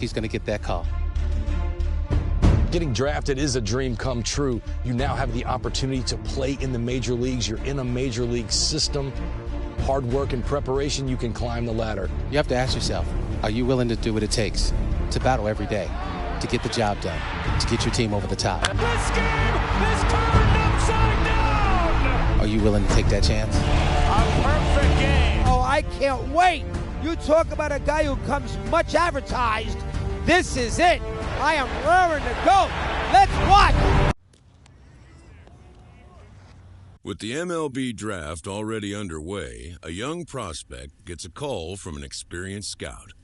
he's going to get that call. Getting drafted is a dream come true. You now have the opportunity to play in the major leagues. You're in a major league system. Hard work and preparation, you can climb the ladder. You have to ask yourself, are you willing to do what it takes to battle every day, to get the job done, to get your team over the top? This game is turned upside down! Are you willing to take that chance? A perfect game! Oh, I can't wait! You talk about a guy who comes much advertised. This is it. I am raring to go. Let's watch. With the MLB draft already underway, a young prospect gets a call from an experienced scout.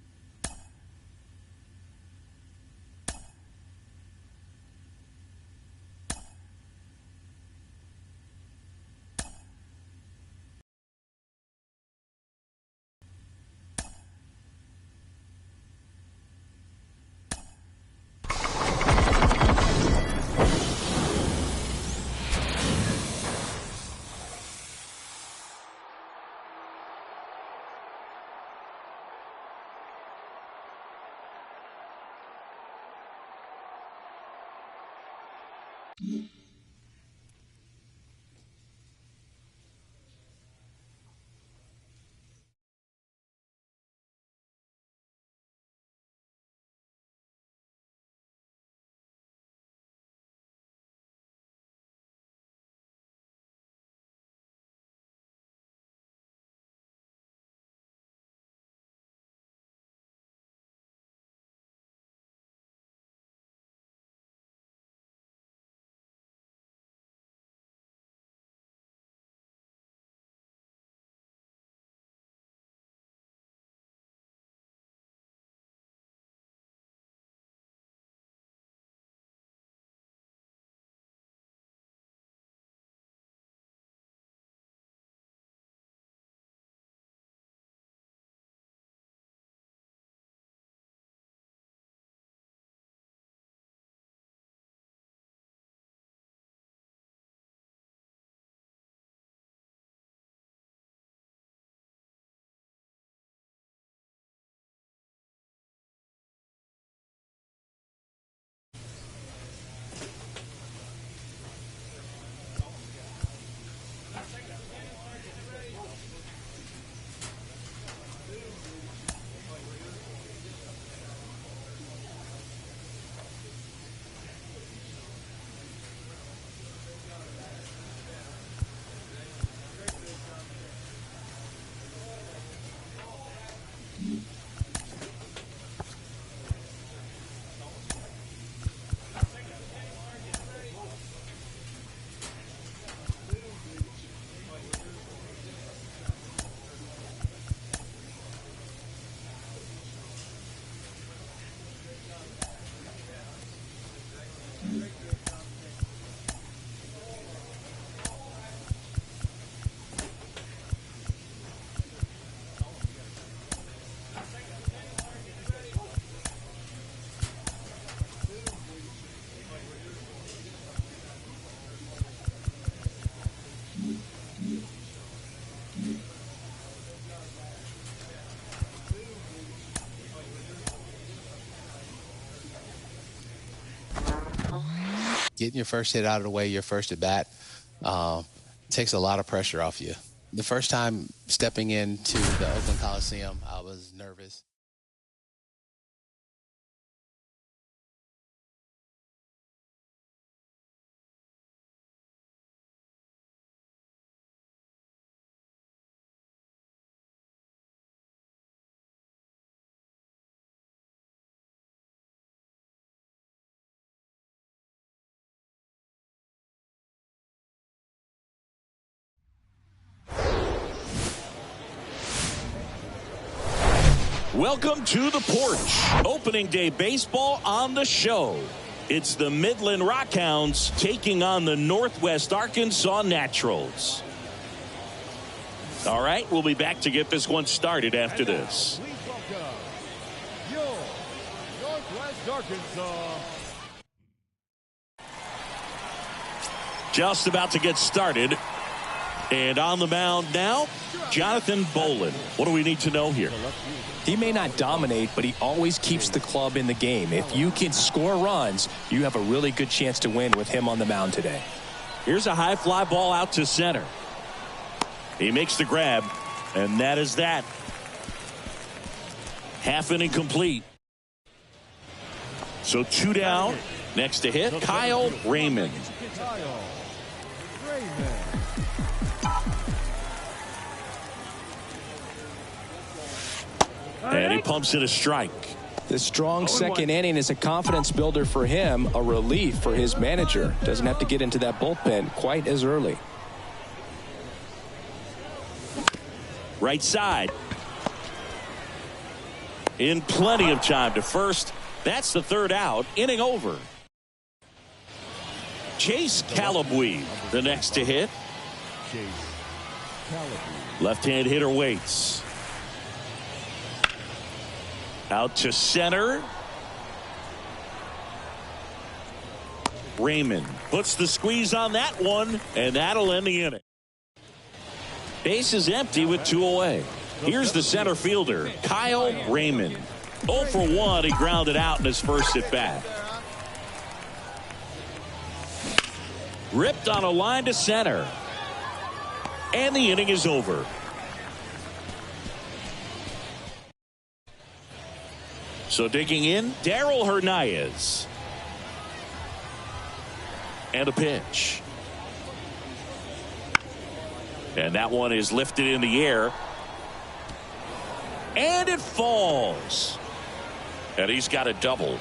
Getting your first hit out of the way, your first at bat, takes a lot of pressure off you. The first time stepping into the Oakland Coliseum, I was nervous. Welcome to the porch. Opening day baseball on the show. It's the Midland Rockhounds taking on the Northwest Arkansas Naturals. All right, we'll be back to get this one started after this. Please welcome your Northwest Arkansas. Just about to get started. And on the mound now, Jonathan Bolin. What do we need to know here? He may not dominate, but he always keeps the club in the game. If you can score runs, you have a really good chance to win with him on the mound today. Here's a high fly ball out to center. He makes the grab, and that is that. Half inning complete. So 2 down. Next to hit, Kyle Raymond. And he pumps in a strike. The strong second inning is a confidence builder for him, a relief for his manager. Doesn't have to get into that bullpen quite as early. Right side. In plenty of time to first. That's the 3rd out. Inning over. Chase Calabwe, the next to hit. Left-hand hitter waits. Out to center. Raymond puts the squeeze on that one, and that'll end the inning. Base is empty with 2 away. Here's the center fielder, Kyle Raymond. 0 for 1, he grounded out in his first at bat. Ripped on a line to center. And the inning is over. So digging in, Darryl Hernandez. And a pitch. And that one is lifted in the air. And it falls. And he's got a double.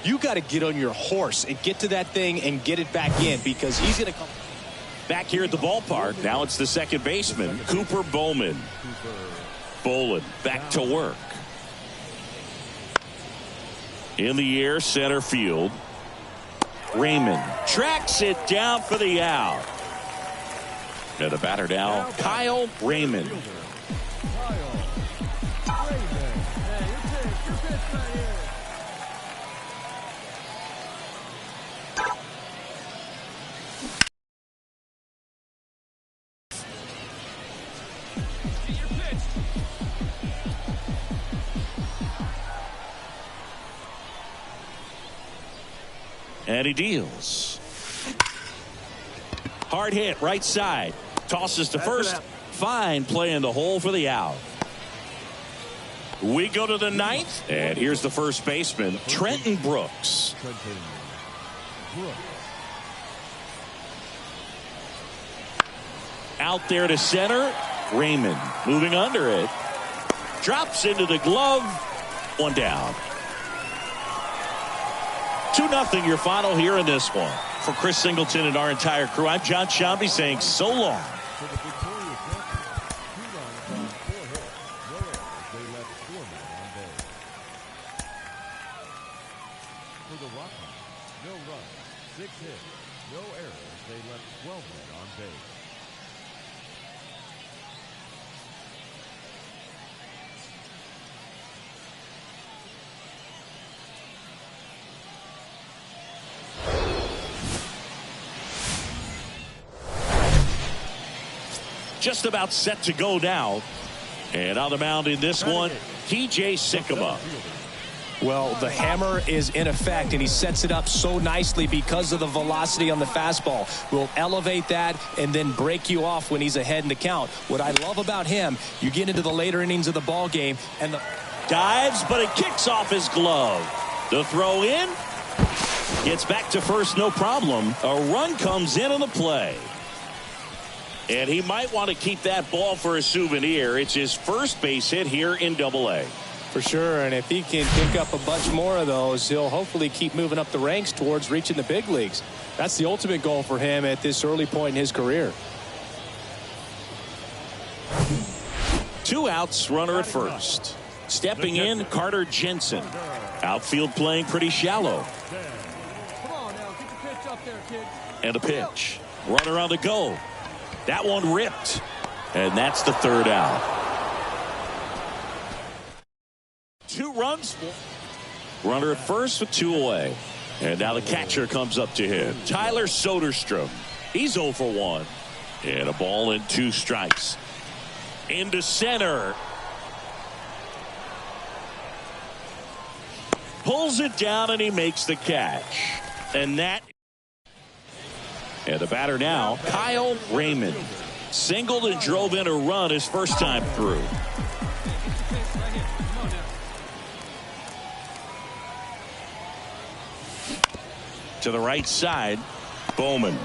You got to get on your horse and get to that thing and get it back in, because he's going to come back here at the ballpark. Now it's the second baseman, Cooper Bowman. Bolin back to work. In the air, center field. Raymond tracks it down for the out. And the batter now, Kyle Raymond. And he deals. Hard hit, right side. Tosses to first. Fine play in the hole for the out. We go to the 9th. And here's the first baseman, Trenton Brooks. Out there to center. Raymond moving under it. Drops into the glove. 1 down. 2-0 your final here in this one. For Chris Singleton and our entire crew, I'm John Shambi saying so long. For the Rockies, no runs, 6 hits, no errors. They left 12 men on base. Just about set to go now. And on the mound in this one, TJ Sikkema. Well, the hammer is in effect, and he sets it up so nicely because of the velocity on the fastball. Will elevate that and then break you off when he's ahead in the count. What I love about him, you get into the later innings of the ball game, and the dives, but it kicks off his glove. The throw in. Gets back to first, no problem. A run comes in on the play. And he might want to keep that ball for a souvenir. It's his first base hit here in Double-A. For sure, and if he can pick up a bunch more of those, he'll hopefully keep moving up the ranks towards reaching the big leagues. That's the ultimate goal for him at this early point in his career. 2 outs, runner at first. Stepping in, Carter Jensen. Outfield playing pretty shallow. Come on now, get the pitch up there, kid. And a pitch. Runner on the go. That one ripped. And that's the 3rd out. 2 runs. Runner at first with 2 away. And now the catcher comes up to him. Tyler Soderstrom. He's 0 for 1. And a ball and 2 strikes. Into center. Pulls it down and he makes the catch. And the batter now, Kyle Raymond. Singled and drove in a run his first time through. To the right side, Bowman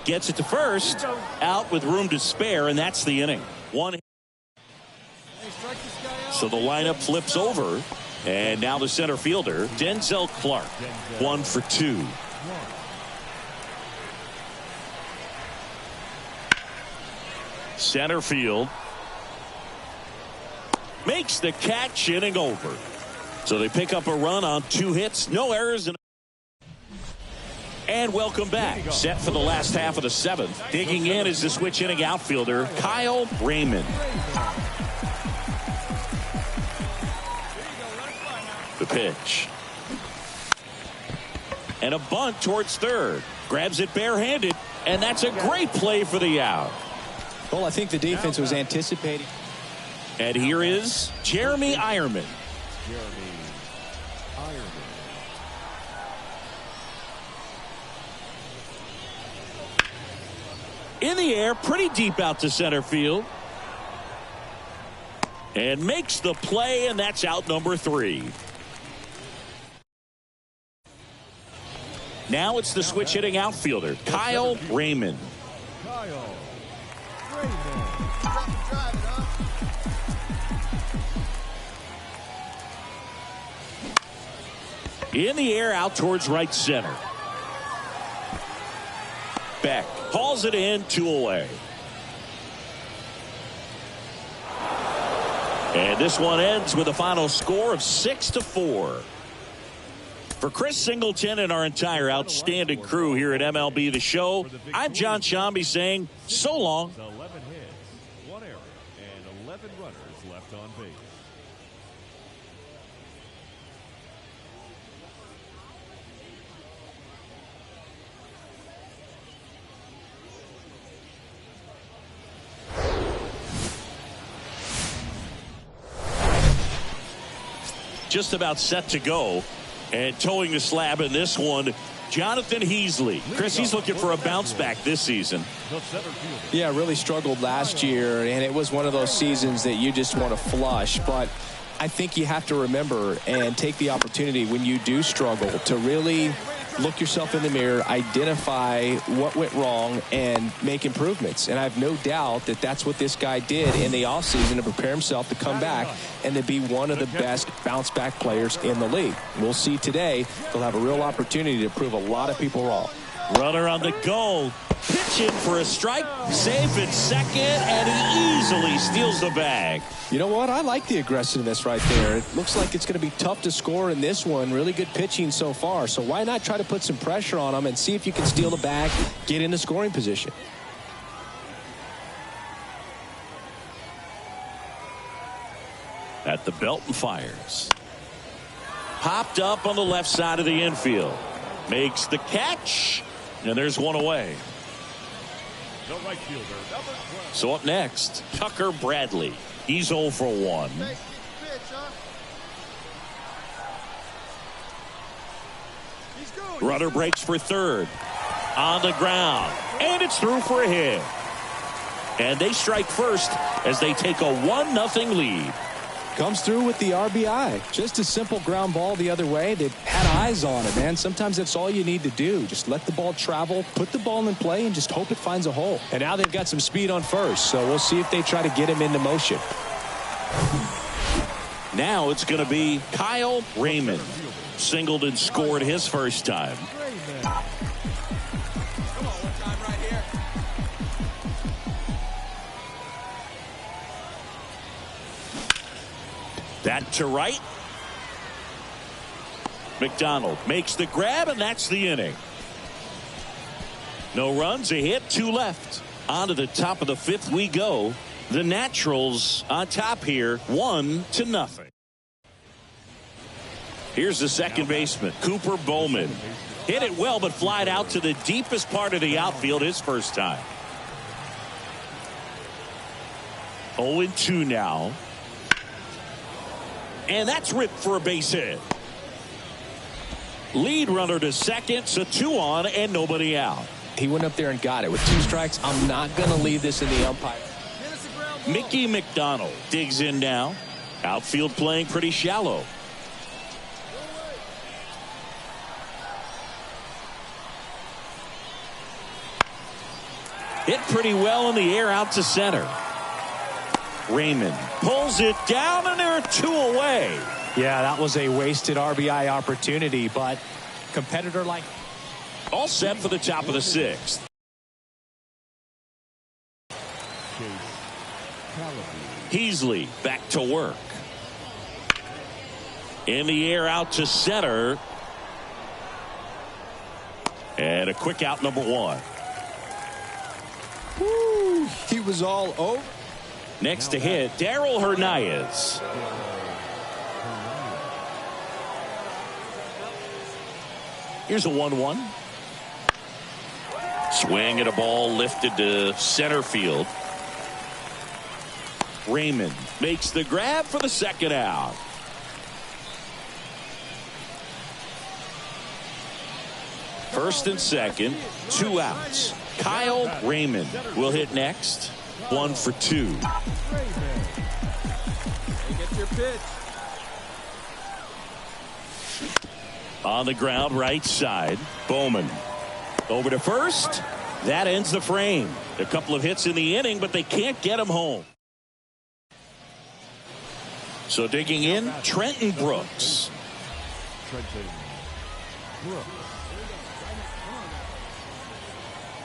gets it to first, out with room to spare, and that's the inning. So the lineup flips over, and now the center fielder, Denzel Clark, 1 for 2. Center field. Makes the catch, inning over. So they pick up a run on 2 hits, no errors. And welcome back. Set for the last half of the 7th. Digging in is the switch hitting outfielder, Kyle Raymond. The pitch. And a bunt towards third. Grabs it barehanded, and that's a great play for the out. Well, I think the defense was anticipating. And here is Jeremy Ironman. In the air, pretty deep out to center field. And makes the play, and that's out number 3. Now it's the switch hitting outfielder, Kyle Raymond. In the air, out towards right center. Beck hauls it in, 2 away. And this one ends with a final score of 6-4. For Chris Singleton and our entire outstanding crew here at MLB The Show, I'm John Shambi saying so long. 11 hits, 1 error, and 11 runners left on base. Just about set to go. And towing the slab in this one, Jonathan Heasley. Chris, he's looking for a bounce back this season. Yeah, really struggled last year, and it was one of those seasons that you just want to flush. But I think you have to remember and take the opportunity when you do struggle to really look yourself in the mirror, identify what went wrong, and make improvements. And I have no doubt that that's what this guy did in the offseason to prepare himself to come back and to be one of the best bounce-back players in the league. We'll see today. They'll have a real opportunity to prove a lot of people wrong. Runner on the go. Pitching for a strike. Safe at second, and he easily steals the bag. You know what? I like the aggressiveness right there. It looks like it's going to be tough to score in this one. Really good pitching so far. So why not try to put some pressure on him and see if you can steal the bag, get into scoring position. At the belt and fires. Popped up on the left side of the infield. Makes the catch. And there's 1 away. The right fielder, number 12. So up next, Tucker Bradley. He's 0 for 1. Runner breaks for third. On the ground. And it's through for a hit. And they strike first as they take a 1-0 lead. Comes through with the RBI. Just a simple ground ball the other way. They had eyes on it, man. Sometimes that's all you need to do. Just let the ball travel, put the ball in play, and just hope it finds a hole. And now they've got some speed on first, so we'll see if they try to get him into motion. Now it's going to be Kyle Raymond. Singled and scored his first time. That to right. McDonald makes the grab, and that's the inning. No runs, a hit, 2 left. On to the top of the 5th we go. The Naturals on top here, 1-0. Here's the second baseman, Cooper Bowman. Hit it well, but flied out to the deepest part of the outfield his first time. 0-2 now. And that's ripped for a base hit. Lead runner to second, so 2 on and nobody out. He went up there and got it. With 2 strikes, I'm not going to leave this in the umpire. Mickey McDonald digs in now. Outfield playing pretty shallow. Hit pretty well in the air out to center. Raymond pulls it down, and there are 2 away. Yeah, that was a wasted RBI opportunity, but competitor like... All set for the top of the 6th. Heasley back to work. In the air out to center. And a quick out, number 1. Woo, he was all over. Next to hit, Darryl Hernandez. Here's a 1-1. Swing at a ball lifted to center field. Raymond makes the grab for the second out. First and second, 2 outs. Kyle Raymond will hit next. 1 for 2. Hey, get your pitch. On the ground, right side. Bowman over to first. That ends the frame. A couple of hits in the inning, but they can't get him home. So digging in, Trenton Brooks.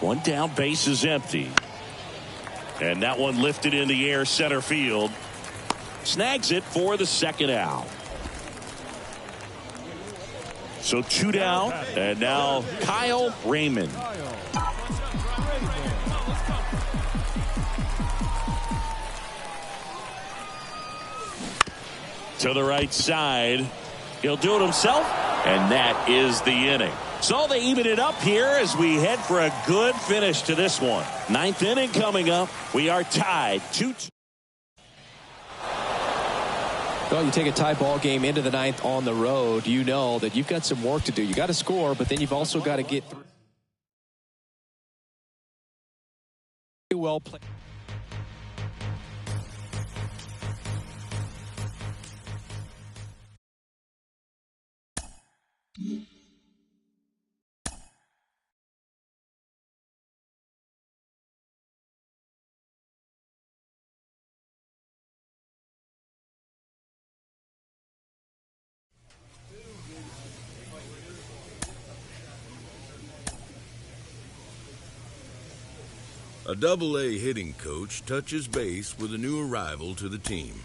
One down, base is empty. And that one lifted in the air center field. Snags it for the second out. So 2 down, and now Kyle Raymond. To the right side. He'll do it himself, and that is the inning. So they even it up here as we head for a good finish to this one. 9th inning coming up. We are tied 2-2. Well, you take a tie ball game into the 9th on the road, you know that you've got some work to do. You got to score, but then you've also got to get through. Well played. A Double-A hitting coach touches base with a new arrival to the team.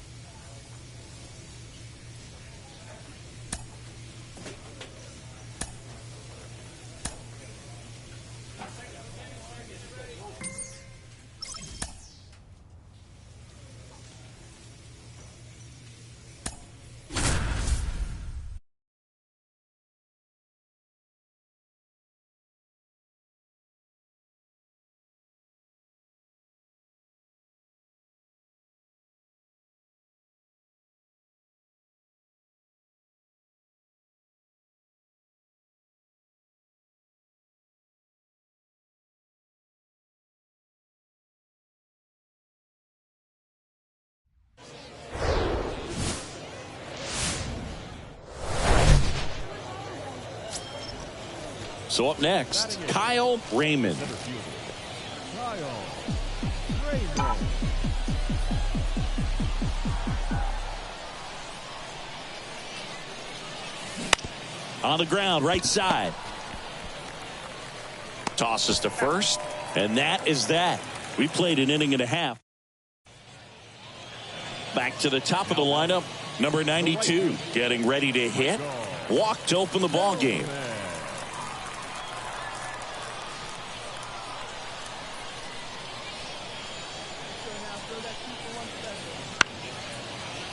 So up next, Kyle Raymond. On the ground, right side. Tosses to first, and that is that. We played an inning and a half. Back to the top of the lineup, number 92, getting ready to hit. Walk to open the ball game.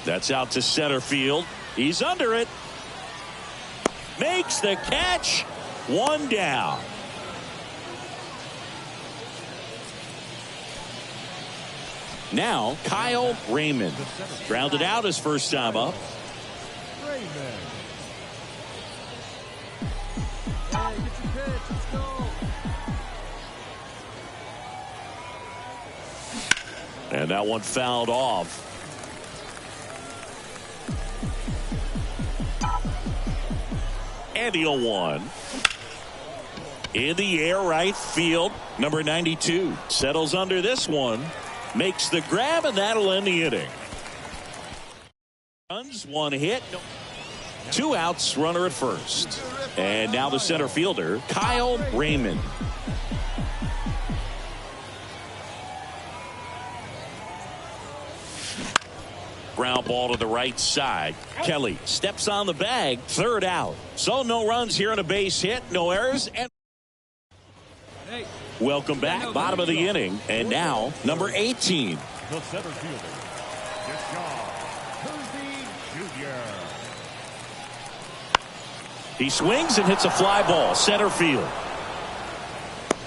That's out to center field. He's under it. Makes the catch. 1 down. Now, Kyle Raymond. Grounded out his first time up. Raymond. Hey, get your pitch. Let's go. And that one fouled off. And the 0-1. In the air, right field. Number 92 settles under this one. Makes the grab, and that'll end the inning. Runs, one hit. Two outs, runner at first. And now the center fielder, Kyle Raymond. Ground ball to the right side. Kelly steps on the bag. Third out. So no runs here on a base hit. No errors. And welcome back. Bottom of the inning. And now number 18. The center fielder, Jr. He swings and hits a fly ball. Center field.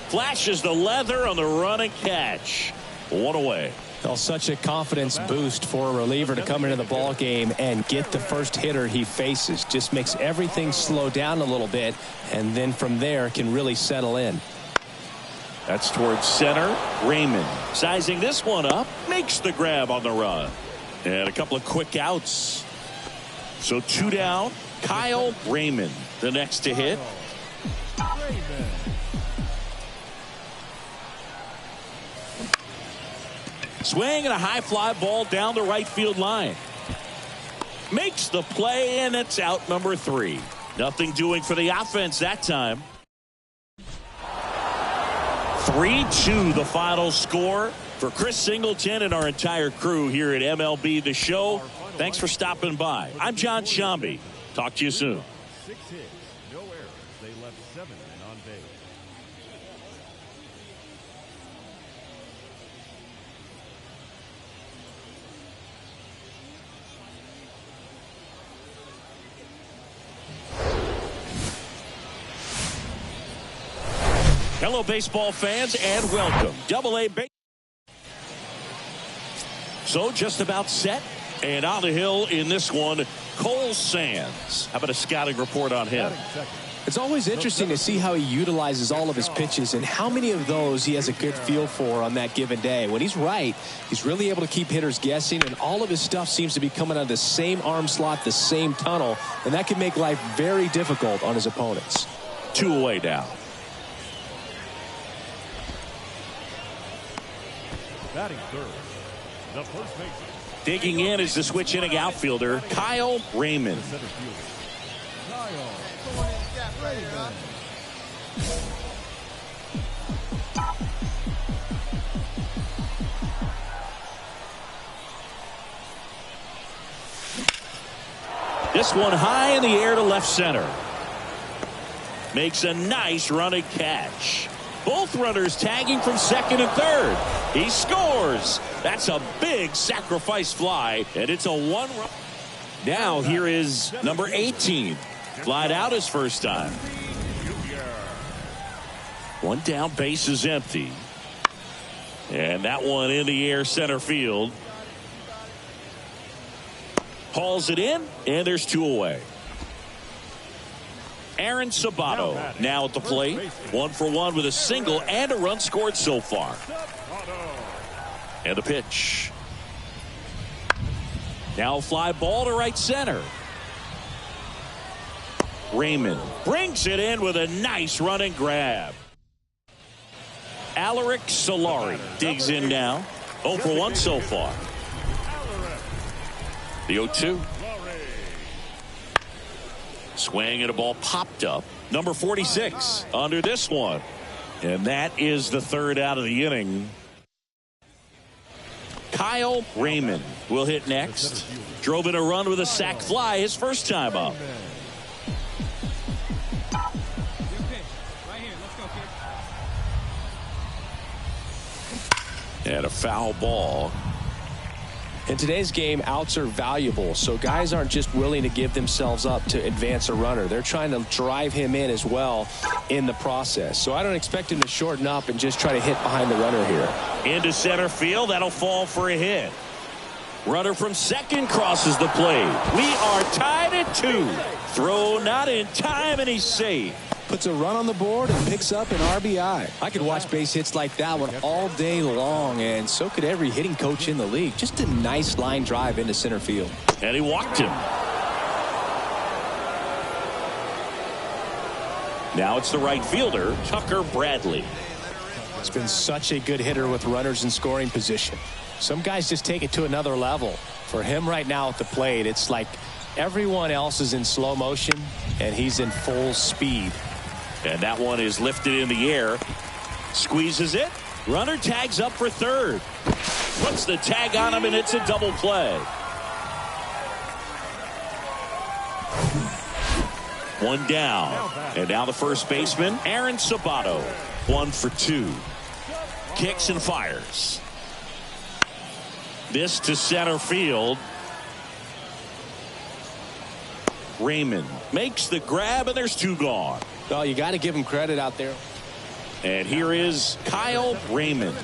Flashes the leather on the run and catch. One away. Well, such a confidence boost for a reliever to come into the ball game and get the first hitter he faces. Just makes everything slow down a little bit, and then from there can really settle in. That's towards center. Raymond sizing this one up. Makes the grab on the run. And a couple of quick outs. So two down. Kyle Raymond, the next to hit. Swing and a high fly ball down the right field line. Makes the play, and it's out number 3. Nothing doing for the offense that time. 3-2 the final score. For Chris Singleton and our entire crew here at MLB The Show, thanks for stopping by. I'm John Shambi. Talk to you soon. 6 hits, no errors. They left 7 men on base. Hello, baseball fans, and welcome. Double-A Baseball. So just about set. And on the hill in this one, Cole Sands. How about a scouting report on him? It's always interesting to see how he utilizes all of his pitches and how many of those he has a good feel for on that given day. When he's right, he's really able to keep hitters guessing, and all of his stuff seems to be coming out of the same arm slot, the same tunnel, and that can make life very difficult on his opponents. 2 away now. Batting third, the first baseman. Digging in is the switch inning outfielder, Kyle Raymond. Center fielder, Kyle Raymond. This one high in the air to left center. Makes a nice running catch. Both runners tagging from second and third. He scores. That's a big sacrifice fly, and it's a 1-run. Now here is number 18. Flied out his first time. One down, base is empty. And that one in the air center field. Hauls it in, and there's 2 away. Aaron Sabato now at the plate. 1 for 1 with a single and a run scored so far. And the pitch. Now a fly ball to right center. Raymond brings it in with a nice running grab. Alaric Solari digs in now. 0 for 1 so far. The 0-2. Swing and a ball popped up. Number 46 under this one. And that is the 3rd out of the inning. Kyle Raymond will hit next. Drove in a run with a sac fly his first time up. And a foul ball. In today's game, outs are valuable, so guys aren't just willing to give themselves up to advance a runner. They're trying to drive him in as well in the process. So I don't expect him to shorten up and just try to hit behind the runner here. Into center field. That'll fall for a hit. Runner from second crosses the plate. We are tied at 2. Throw not in time, and he's safe. Puts a run on the board and picks up an RBI. I could watch base hits like that one all day long, and so could every hitting coach in the league. Just a nice line drive into center field. And he walked him. Now it's the right fielder, Tucker Bradley. It's been such a good hitter with runners in scoring position. Some guys just take it to another level. For him right now at the plate, it's like everyone else is in slow motion, and he's in full speed. And that one is lifted in the air. Squeezes it. Runner tags up for third. Puts the tag on him, and it's a double play. One down. And now the first baseman, Aaron Sabato. 1 for 2. Kicks and fires. This to center field. Raymond makes the grab, and there's 2 gone. Well, you got to give him credit out there. And here is Kyle Raymond.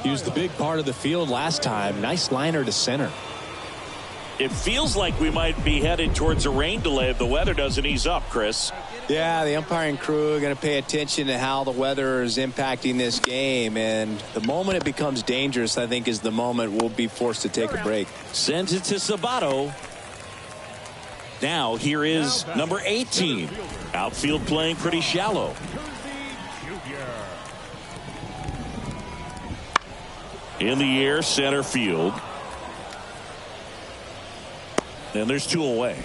He was the big part of the field last time. Nice liner to center. It feels like we might be headed towards a rain delay if the weather doesn't ease up, Chris. Yeah, the umpiring crew are going to pay attention to how the weather is impacting this game. And the moment it becomes dangerous, I think, is the moment we'll be forced to take a break. Sends it to Sabato. Now here is number 18. Outfield playing pretty shallow. In the air, center field. And there's 2 away.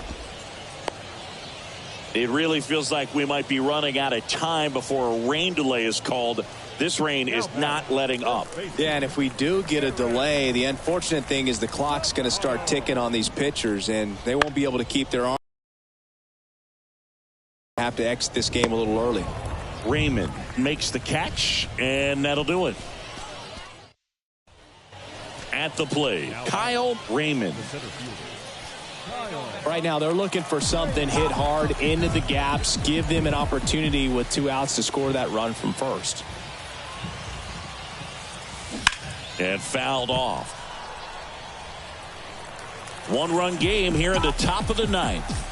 It really feels like we might be running out of time before a rain delay is called. This rain is not letting up. Yeah, and if we do get a delay, the unfortunate thing is the clock's going to start ticking on these pitchers, and they won't be able to keep their arm. Have to exit this game a little early. Raymond makes the catch, and that'll do it. At the plate, Kyle Raymond. Right now, they're looking for something hit hard into the gaps, give them an opportunity with 2 outs to score that run from first. And fouled off. 1-run game here in the top of the 9th.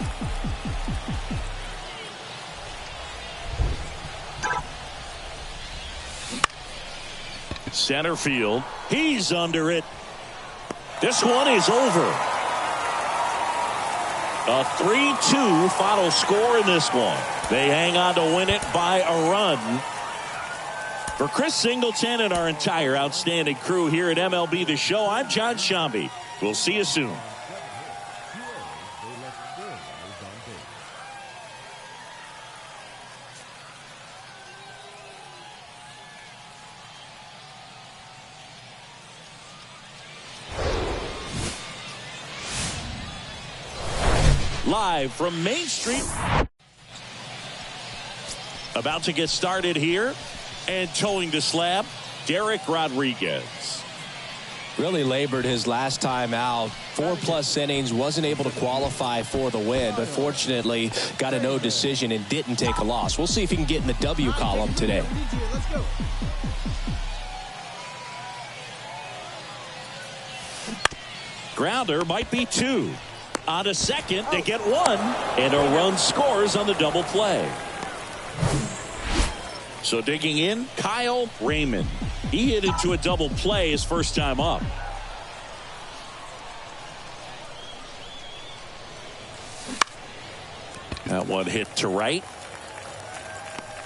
Center field. He's under it. This one is over. A 3-2 final score in this one. They hang on to win it by a run. For Chris Singleton and our entire outstanding crew here at MLB The Show, I'm John Shambi. We'll see you soon. Live from Main Street. About to get started here. And towing the slab, Derek Rodriguez. Really labored his last time out. 4+ innings, wasn't able to qualify for the win, but fortunately got a no decision and didn't take a loss. We'll see if he can get in the W column today. Grounder might be 2. On a second, they get 1, and a run scores on the double play. So digging in, Kyle Raymond. He hit into a double play his first time up. That one hit to right.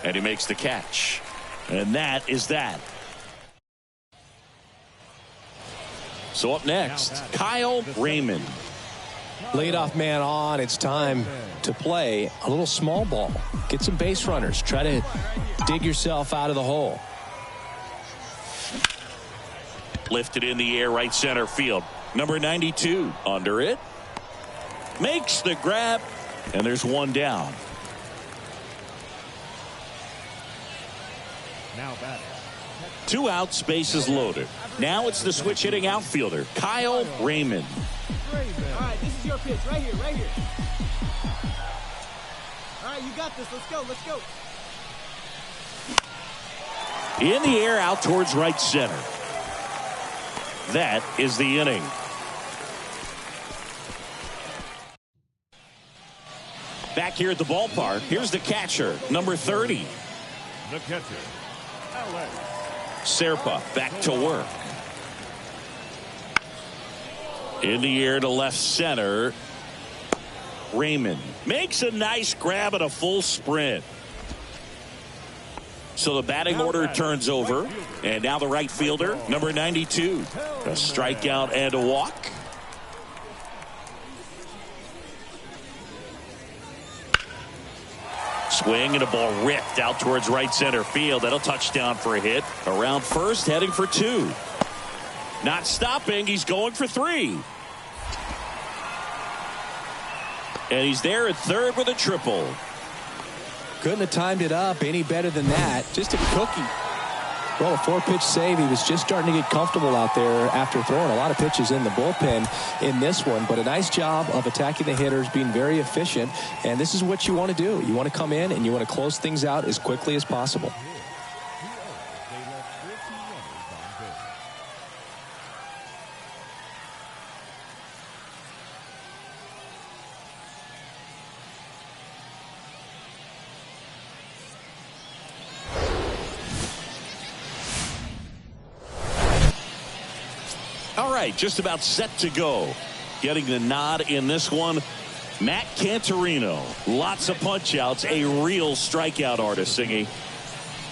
And he makes the catch. And that is that. So up next, Kyle Raymond. Leadoff man on. It's time to play a little small ball. Get some base runners. Try to dig yourself out of the hole. Lifted in the air, right center field. Number 92 under it. Makes the grab. And there's 1 down. Now batting. 2 outs, bases loaded. Now it's the switch hitting outfielder, Kyle Raymond. All right, this is your pitch, right here, right here. All right, you got this. Let's go, let's go. In the air, out towards right center. That is the inning. Back here at the ballpark, here's the catcher, number 30. The catcher, Alex Serpa back to work. In the air to left center. Raymond makes a nice grab at a full sprint. So the batting order turns over. And now the right fielder, number 92. A strikeout and a walk. Swing and a ball ripped out towards right center field. That'll touchdown for a hit. Around first, heading for 2. Not stopping. He's going for 3. And he's there at third with a triple. Couldn't have timed it up any better than that. Just a cookie. Well, a 4-pitch save. He was just starting to get comfortable out there after throwing a lot of pitches in the bullpen in this one. But a nice job of attacking the hitters, being very efficient. And this is what you want to do. You want to come in and you want to close things out as quickly as possible. All right, just about set to go. Getting the nod in this one, Matt Cantorino. Lots of punch-outs, a real strikeout artist, Singy.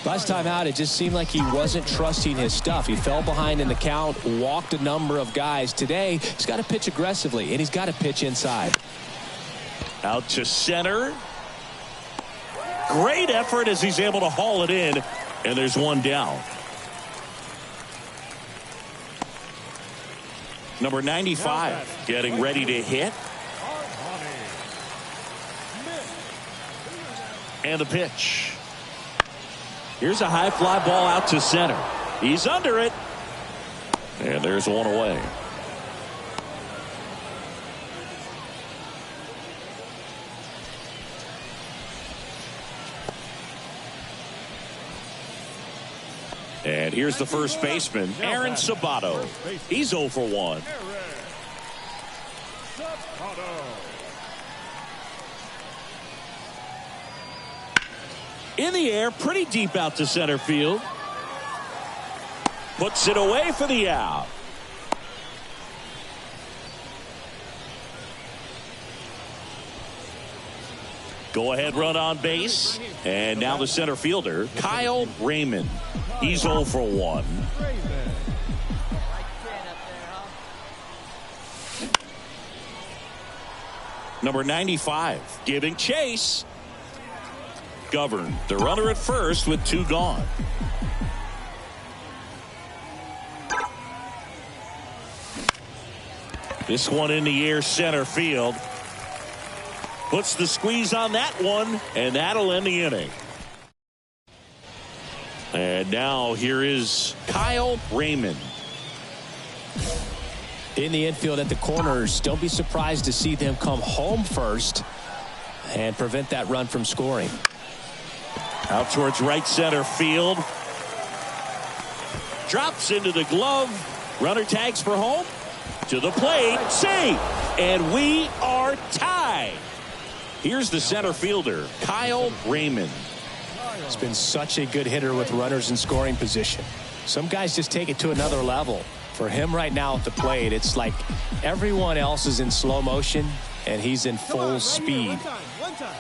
Last time out, it just seemed like he wasn't trusting his stuff. He fell behind in the count, walked a number of guys. Today, he's got to pitch aggressively, and he's got to pitch inside. Out to center. Great effort as he's able to haul it in, and there's one down. Number 95 getting ready to hit. And the pitch. Here's a high fly ball out to center. He's under it. And there's one away. And here's the first baseman, Aaron Sabato. He's 0 for 1. In the air, pretty deep out to center field. Puts it away for the out. Go ahead run on base. And now the center fielder, Kyle Raymond. He's 0 for 1. Number 95 giving chase. Govern the runner at first with 2 gone. This one in the air center field. Puts the squeeze on that one, and that'll end the inning. And now here is Kyle Raymond. In the infield at the corners, don't be surprised to see them come home first and prevent that run from scoring. Out towards right center field. Drops into the glove. Runner tags for home. To the plate. Safe. And we are tied. Here's the center fielder, Kyle Raymond. He's been such a good hitter with runners in scoring position. Some guys just take it to another level. For him right now at the plate, it's like everyone else is in slow motion and he's in full speed. One time.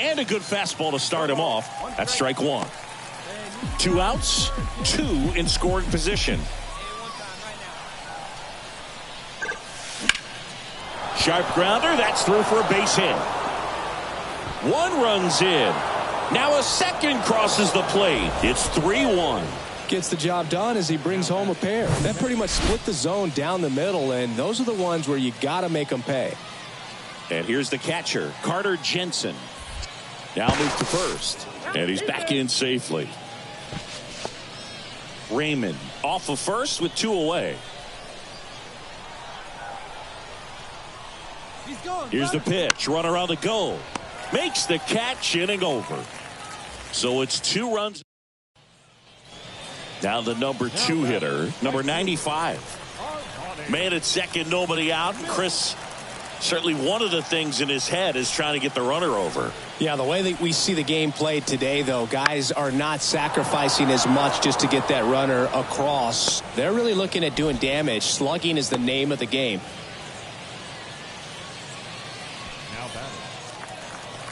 And a good fastball to start him off. That's strike 1. 2 outs, 2 in scoring position. Sharp grounder, that's through for a base hit. 1 runs in. Now a second crosses the plate. It's 3-1. Gets the job done as he brings home a pair. That pretty much split the zone down the middle, and those are the ones where you got to make them pay. And here's the catcher, Carter Jensen. Now moved to first, and he's back in safely. Raymond off of first with 2 away. He's going. Here's the pitch. Runner on the go. Makes the catch, inning over. So it's 2 runs. Now the number 2 hitter, number 95. Man at second, nobody out. Chris, certainly one of the things in his head is trying to get the runner over. Yeah, the way that we see the game played today, though, guys are not sacrificing as much just to get that runner across. They're really looking at doing damage. Slugging is the name of the game. Now batting.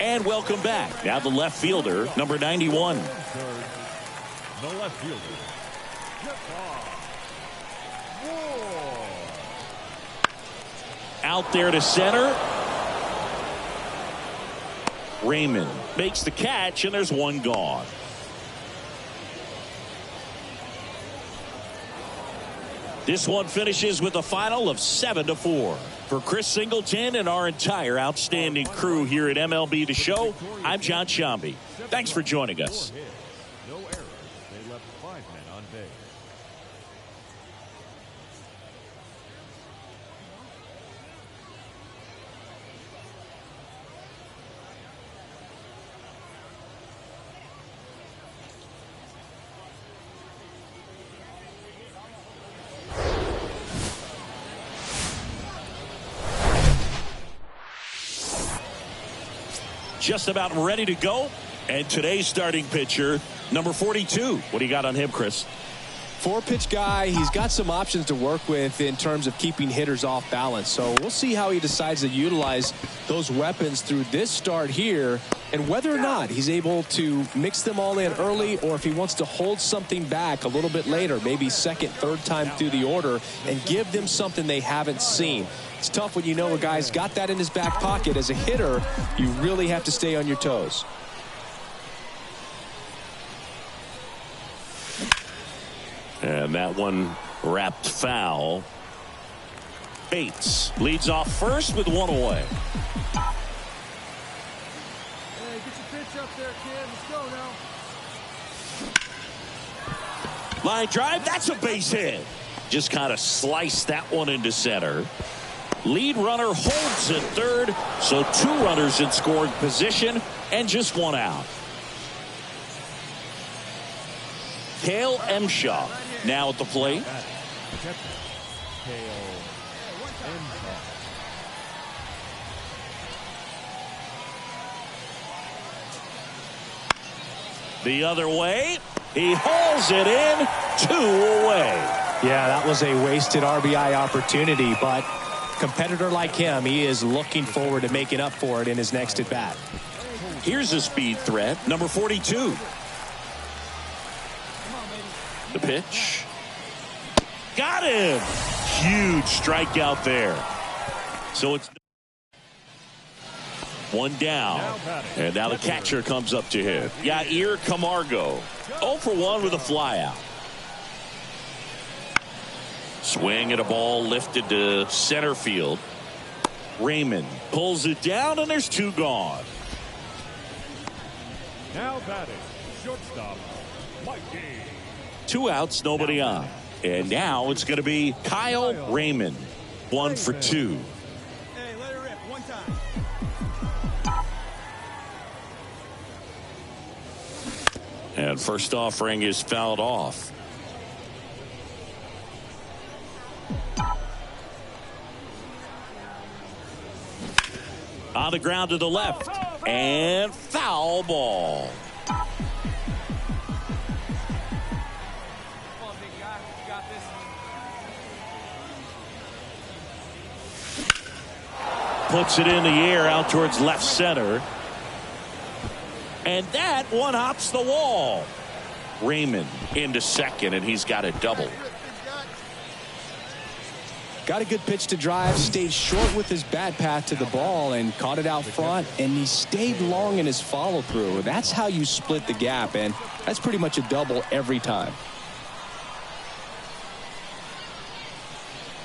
And welcome back. Now the left fielder, number 91. Third, the left fielder. Out there to center. Raymond makes the catch, and there's 1 gone. This one finishes with a final of 7-4. For Chris Singleton and our entire outstanding crew here at MLB The Show, I'm John Shambi. Thanks for joining us. No errors. They left 5 men on base. Just about ready to go. And today's starting pitcher, number 42. What do you got on him, Chris? 4-pitch guy. He's got some options to work with in terms of keeping hitters off balance. So we'll see how he decides to utilize those weapons through this start here, and whether or not he's able to mix them all in early, or if he wants to hold something back a little bit later, maybe second, third time through the order, and give them something they haven't seen. It's tough when you know a guy's got that in his back pocket. As a hitter, you really have to stay on your toes. And that one wrapped foul. Bates leads off first with 1 away. Hey, get your pitch up there, kid. Let's go now. Line drive, that's a base hit. Just kind of sliced that one into center. Lead runner holds at third, so 2 runners in scoring position and just 1 out. Cale Emshaw now at the plate. The other way. He hauls it in. 2 away. Yeah, that was a wasted RBI opportunity, but competitor like him, he is looking forward to making up for it in his next at bat. Here's a speed threat, number 42. The pitch. Got him. Huge strikeout there. So it's 1 down. And now the catcher comes up to him. Yair Camargo. 0 for 1 with a flyout. Swing at a ball lifted to center field. Raymond pulls it down, and there's 2 gone. Now batting, shortstop, Mikey. 2 outs, nobody on. And now it's going to be Kyle Raymond. 1 for 2. Hey, let it rip. 1 time. And first offering is fouled off. On the ground to the left. And foul ball. Puts it in the air out towards left center. And that one hops the wall. Raymond into second, and he's got a double. Got a good pitch to drive, stayed short with his bat path to the ball and caught it out front, and he stayed long in his follow through. That's how you split the gap, and that's pretty much a double every time.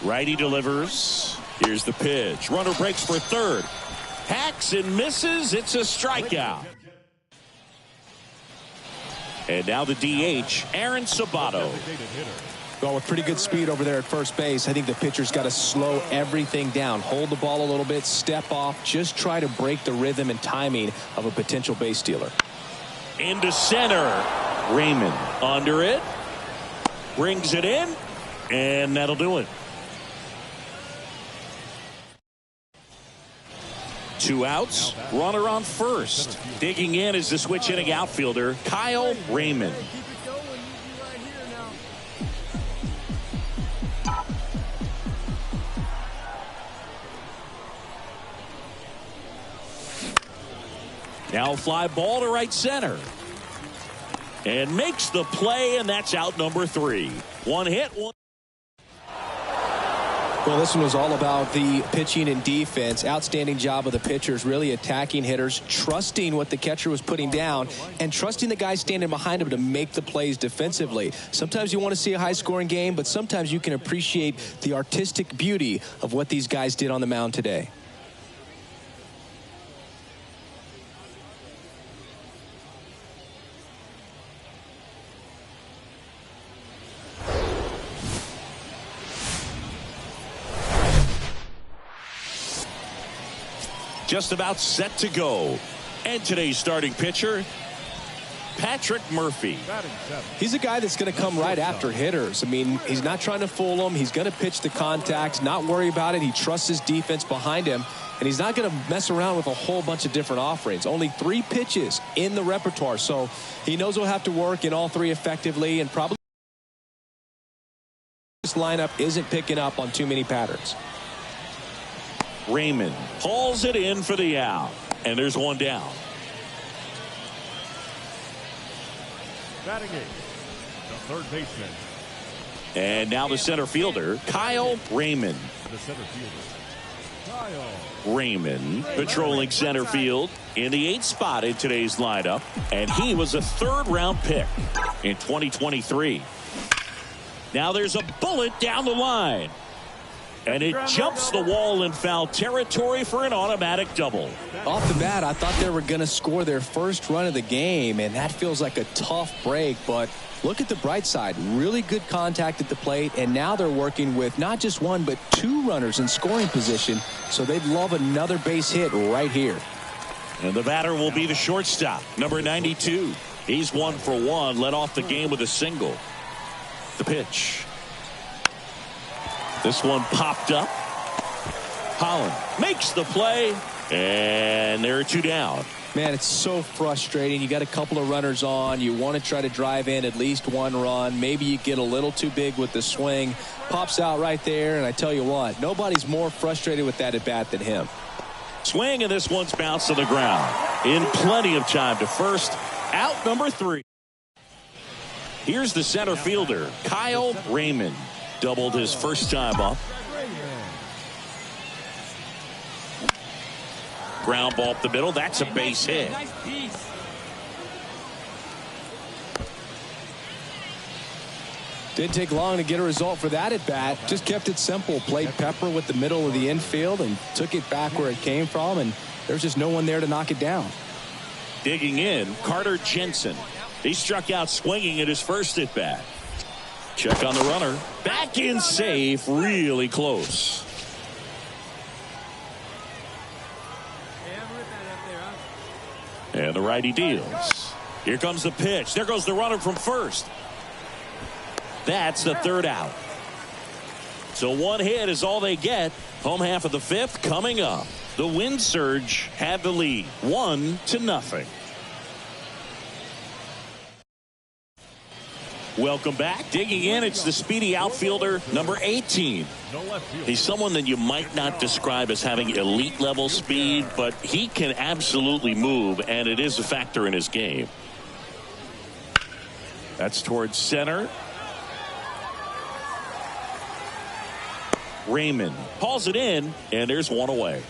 Righty delivers. Here's the pitch. Runner breaks for third. Hacks and misses. It's a strikeout. And now the DH, Aaron Sabato. Well, with pretty good speed over there at first base, I think the pitcher's got to slow everything down. Hold the ball a little bit, step off, just try to break the rhythm and timing of a potential base stealer. Into center. Raymond under it. Brings it in. And that'll do it. 2 outs. Runner on first. Digging in is the switch hitting outfielder, Kyle Raymond. Now fly ball to right center. And makes the play, and that's out number 3. 1 hit, 1. Well, this one was all about the pitching and defense. Outstanding job of the pitchers, really attacking hitters, trusting what the catcher was putting down, and trusting the guy standing behind him to make the plays defensively. Sometimes you want to see a high-scoring game, but sometimes you can appreciate the artistic beauty of what these guys did on the mound today. Just about set to go. And today's starting pitcher, Patrick Murphy. He's a guy that's going to come right after hitters. I mean, he's not trying to fool them. He's going to pitch the contacts, not worry about it. He trusts his defense behind him, and he's not going to mess around with a whole bunch of different offerings. Only 3 pitches in the repertoire, so he knows he'll have to work in all 3 effectively, and probably this lineup isn't picking up on too many patterns. Raymond hauls it in for the out. And there's 1 down. Batting 8, the third baseman. And now the center fielder, Kyle Raymond. The center fielder, Kyle Raymond patrolling center field in the 8th spot in today's lineup. And he was a 3rd-round pick in 2023. Now there's a bullet down the line. And it jumps the wall in foul territory for an automatic double. Off the bat, I thought they were going to score their first run of the game, and that feels like a tough break. But look at the bright side. Really good contact at the plate, and now they're working with not just 1 but 2 runners in scoring position, so they'd love another base hit right here. And the batter will be the shortstop, number 92. He's 1 for 1, led off the game with a single. The pitch. This one popped up. Holland makes the play, and there are 2 down. Man, it's so frustrating. You got a couple of runners on. You want to try to drive in at least 1 run. Maybe you get a little too big with the swing. Pops out right there, and I tell you what, nobody's more frustrated with that at bat than him. Swing, and this one's bounced to the ground. In plenty of time to first. Out number 3. Here's the center fielder, Kyle Raymond. Doubled his first time up. Ground ball up the middle. That's a base hit. Didn't take long to get a result for that at bat. Just kept it simple. Played pepper with the middle of the infield and took it back where it came from. And there's just no one there to knock it down. Digging in, Carter Jensen. He struck out swinging at his first at bat. Check on the runner. Back in safe. Really close. And the righty deals. Here comes the pitch. There goes the runner from first. That's the 3rd out. So 1 hit is all they get. Home half of the 5th coming up. The Wind Surge had the lead, 1-0. Welcome back. Digging in, it's the speedy outfielder, number 18. He's someone that you might not describe as having elite level speed, but he can absolutely move, and it is a factor in his game. That's towards center. Raymond hauls it in, and there's 1 away.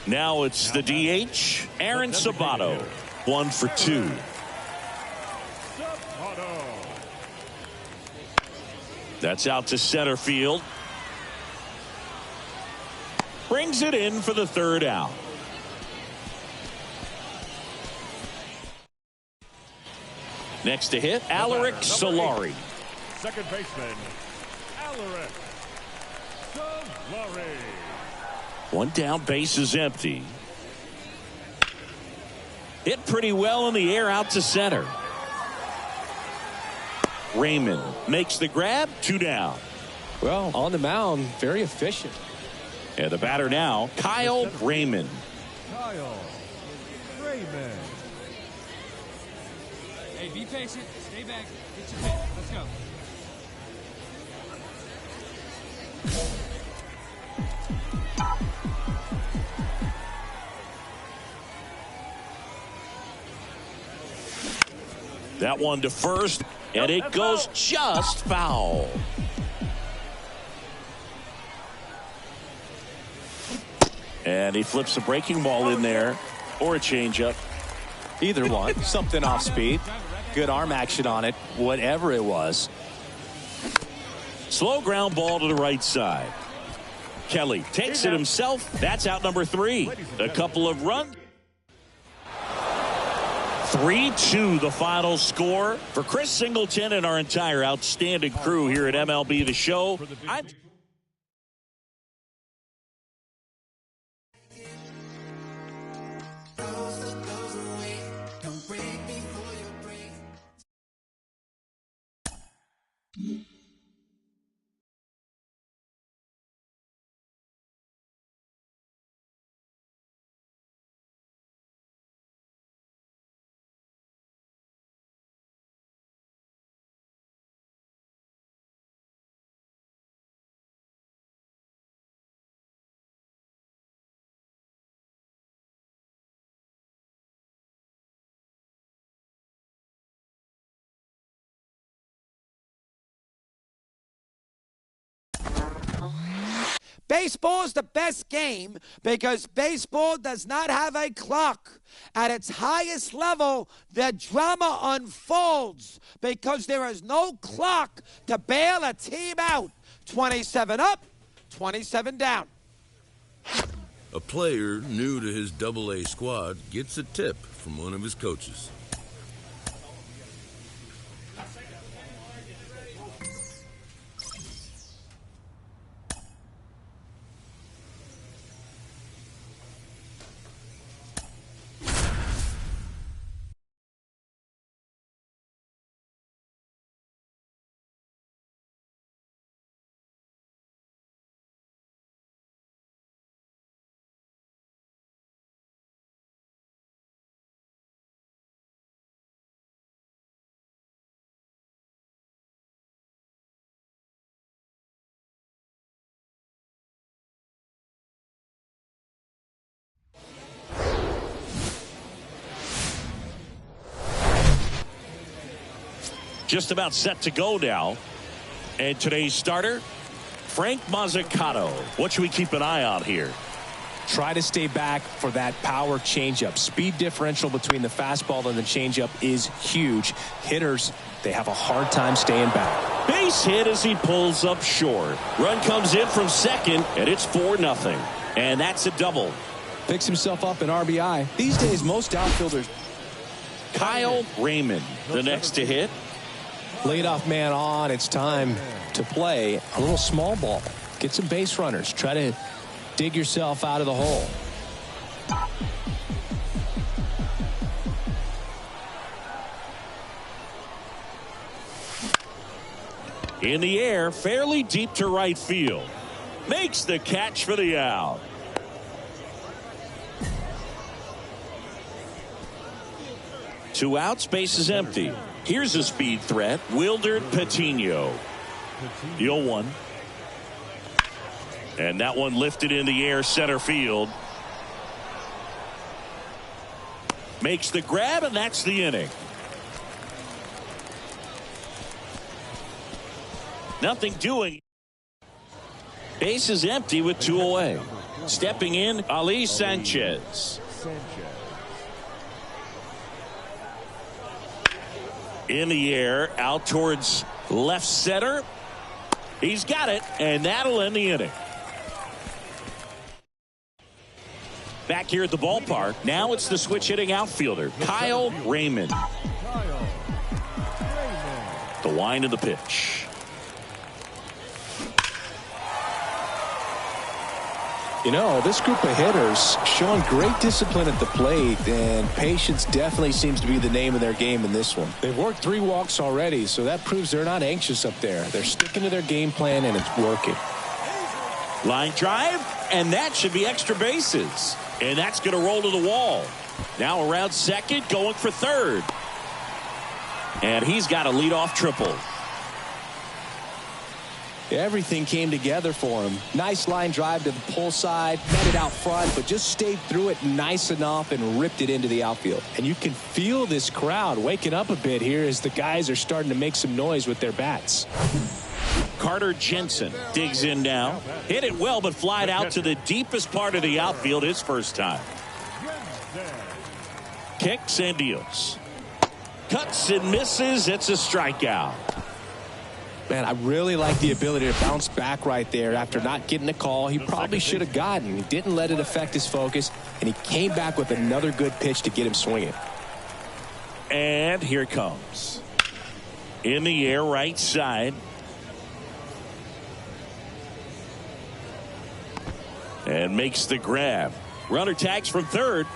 Now it's the DH, Aaron Sabato, 1 for 2. That's out to center field. Brings it in for the 3rd out. Next to hit, Alaric Solari. Second baseman, Alaric Solari. One down, base is empty. Hit pretty well in the air out to center. Raymond makes the grab, 2 down. Well, on the mound, very efficient. And the batter now, Kyle Raymond. Kyle Raymond. Hey, be patient. Stay back. Get your hit. Let's go. That one to first, and it goes just foul. And he flips a breaking ball in there, or a changeup. Either one. Something off speed. Good arm action on it. Whatever it was. Slow ground ball to the right side. Kelly takes it himself. That's out number 3. A couple of runs. 3-2 the final score. For Chris Singleton and our entire outstanding crew here at MLB The Show, Baseball is the best game because baseball does not have a clock. At its highest level, the drama unfolds because there is no clock to bail a team out. 27 up, 27 down. A player new to his AA squad gets a tip from one of his coaches. just about set to go now. And today's starter, Frank Mazzucato. What should we keep an eye on here? Try to stay back for that power changeup. Speed differential between the fastball and the changeup is huge. Hitters, they have a hard time staying back. Base hit as he pulls up short. Run comes in from second, and it's 4-0. And that's a double. Picks himself up an RBI. These days, most outfielders. Kyle Raymond, the next to hit. Leadoff man on. It's time to play a little small ball. Get some base runners. Try to dig yourself out of the hole. In the air, fairly deep to right field. Makes the catch for the out. Two outs, base is empty. Here's a speed threat, Wilder Patino. The 0-1. And that one lifted in the air, center field. Makes the grab, and that's the inning. Nothing doing. Base is empty with 2 away. Stepping in, Ali Sanchez. In the air, out towards left center. He's got it, and that'll end the inning. Back here at the ballpark, now it's the switch hitting outfielder, Kyle Raymond. The wind of the pitch. You know, this group of hitters showing great discipline at the plate, and patience definitely seems to be the name of their game in this one. They've worked 3 walks already, so that proves they're not anxious up there. They're sticking to their game plan, and it's working. Line drive, and that should be extra bases. And that's going to roll to the wall. Now around second, going for third. And he's got a leadoff triple. Everything came together for him. Nice line drive to the pull side, met it out front, but just stayed through it nice enough and ripped it into the outfield. And you can feel this crowd waking up a bit here as the guys are starting to make some noise with their bats. Carter Jensen digs in now. Hit it well, but flied out to the deepest part of the outfield his first time. Kicks and deals. Cuts and misses. It's a strikeout. Man, I really like the ability to bounce back right there after not getting a call he probably should have gotten. He didn't let it affect his focus, and he came back with another good pitch to get him swinging. And here it comes. In the air, right side. And makes the grab. Runner tags from third.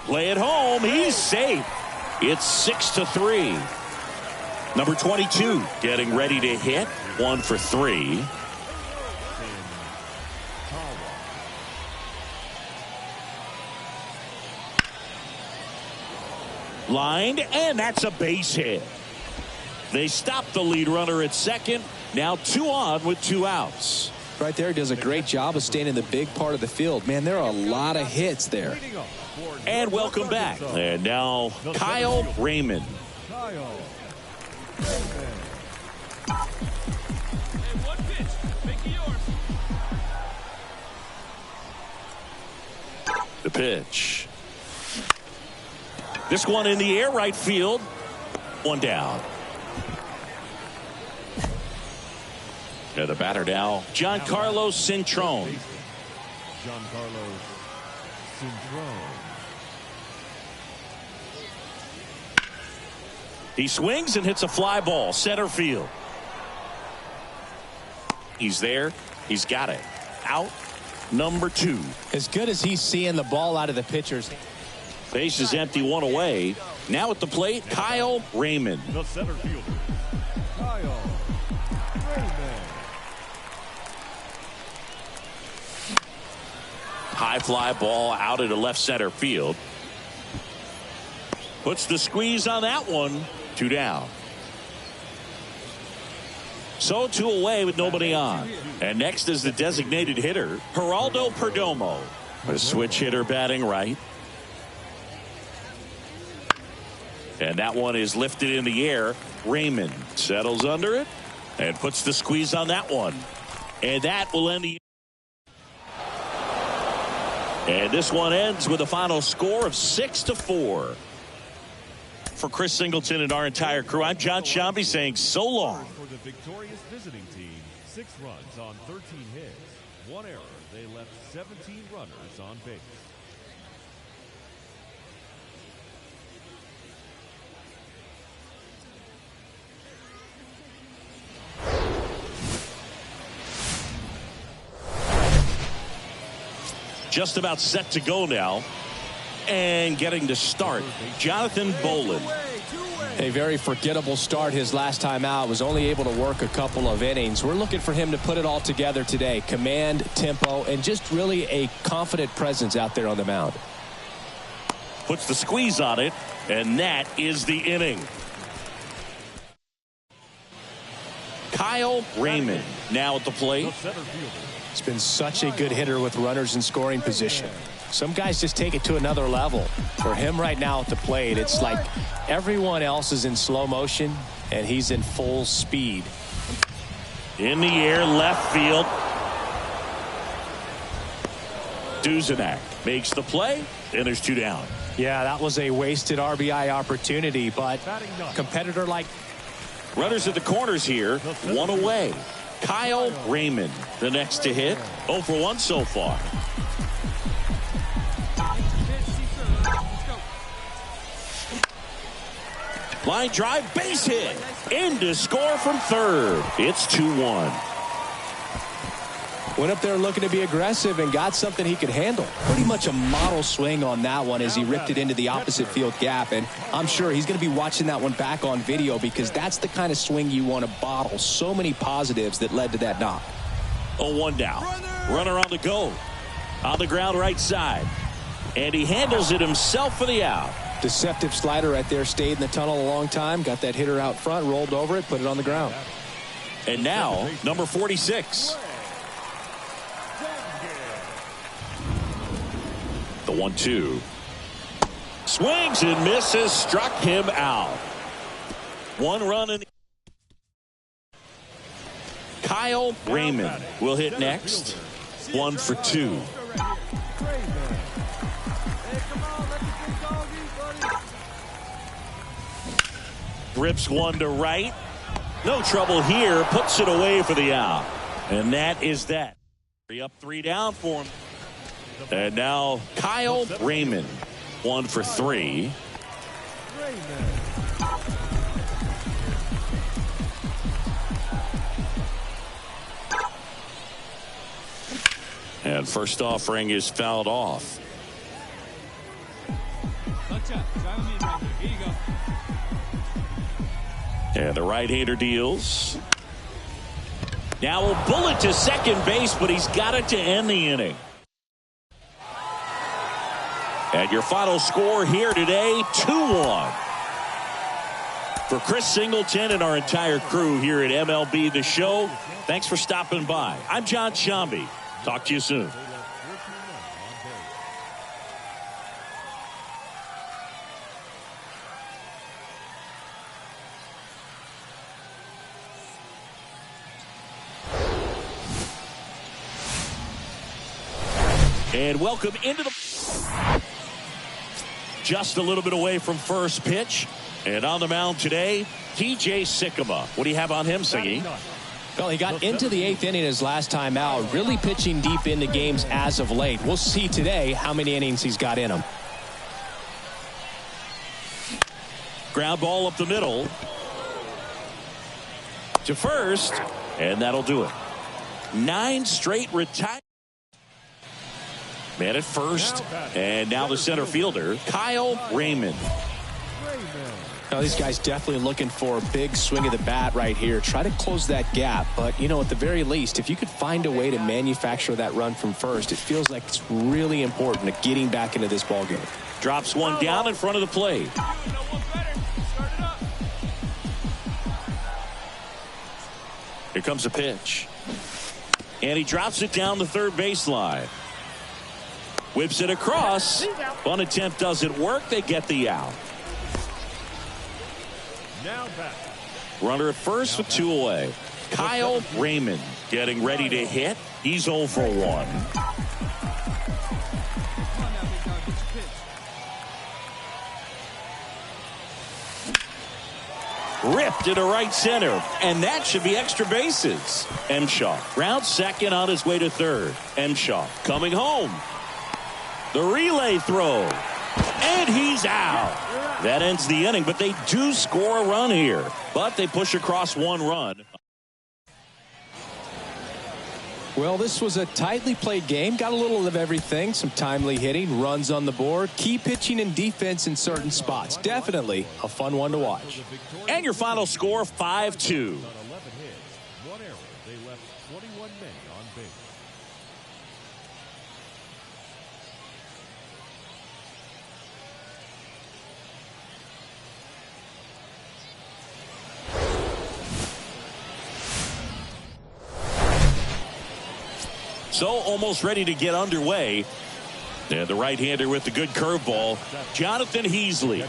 Play it home. He's safe. It's 6-3. Number 22 getting ready to hit. 1 for 3. Lined, and that's a base hit. They stop the lead runner at second. Now 2 on with 2 outs. Right there, does a great job of staying in the big part of the field. Man, there are a lot of hits there. And welcome back. And now Kyle Raymond. The pitch. This one in the air, right field. 1 down. And the batter now, Giancarlo Cintrone. Giancarlo Cintrone. He swings and hits a fly ball, center field. He's there. He's got it. Out number 2. As good as he's seeing the ball out of the pitcher's. Base is empty, 1 away. Now at the plate, Kyle Raymond. The center fielder, Kyle Raymond. High fly ball out into left center field. Puts the squeeze on that one. 2 down. So 2 away with nobody on. And next is the designated hitter, Geraldo Perdomo. A switch hitter batting right. And that one is lifted in the air. Raymond settles under it and puts the squeeze on that one. And that will end the. And this one ends with a final score of 6-4. For Chris Singleton and our entire crew, I'm John Shambi saying so long. For the victorious visiting team, 6 runs on 13 hits. 1 error. They left 17 runners on base. Just about set to go now. And getting to start, Jonathan Bolin. A very forgettable start his last time out. Was only able to work a couple of innings. We're looking for him to put it all together today. Command, tempo, and just really a confident presence out there on the mound. Puts the squeeze on it, and that is the inning. Kyle Raymond now at the plate. It's been such a good hitter with runners in scoring position. Some guys just take it to another level. For him right now at the plate, it's like everyone else is in slow motion and he's in full speed. In the air, left field. Duzenak makes the play, and there's 2 down. Yeah, that was a wasted RBI opportunity, but competitor like. Runners at the corners here, 1 away. Kyle Raymond, the next to hit. 0 for 1 so far. Line drive, base hit. In to score from third. It's 2-1. Went up there looking to be aggressive and got something he could handle. Pretty much a model swing on that one as he ripped it into the opposite field gap. And I'm sure he's going to be watching that one back on video because that's the kind of swing you want to bottle. So many positives that led to that knock. 0-1 down. Runner on the go. On the ground right side. And he handles it himself for the out. Deceptive slider right there. Stayed in the tunnel a long time. Got that hitter out front. Rolled over it. Put it on the ground. And now, number 46. The 1-2. Swings and misses. Struck him out. One run in. Kyle Raymond will hit next. 1 for 2. Rips one to right. No trouble here. Puts it away for the out. And that is that. 3 up, 3 down for him. And now Kyle Raymond. 1 for 3. And first offering is fouled off. Here you go. And the right-hander deals. Now a bullet to second base, but he's got it to end the inning. And your final score here today, 2-1. For Chris Singleton and our entire crew here at MLB The Show, thanks for stopping by. I'm John Shambi. Talk to you soon. And welcome into the... Just a little bit away from first pitch. And on the mound today, TJ Sikkema. What do you have on him, Siggy? Well, he got into the 8th inning his last time out, really pitching deep into games as of late. We'll see today how many innings he's got in him. Ground ball up the middle to first, and that'll do it. 9 straight retire. Man at first, and now the center fielder, Kyle Raymond. Now, these guys definitely looking for a big swing of the bat right here. Try to close that gap. But, you know, at the very least, if you could find a way to manufacture that run from first, it feels like it's really important to getting back into this ballgame. Drops one down in front of the plate. Here comes a pitch. And he drops it down the third baseline. Whips it across. One attempt doesn't work. They get the out. Runner at first with 2 away. Kyle Raymond getting ready to hit. He's 0 for 1. Ripped into right center, and that should be extra bases. Emshaw rounds second on his way to third. Emshaw coming home. The relay throw, and he's out. That ends the inning, but they do score a run here. But they push across 1 run. Well, this was a tightly played game. Got a little of everything. Some timely hitting, runs on the board, key pitching and defense in certain spots. Definitely a fun one to watch. And your final score, 5-2. One error. They left 21 men on base. So almost ready to get underway. And the right-hander with the good curveball, Jonathan Heasley.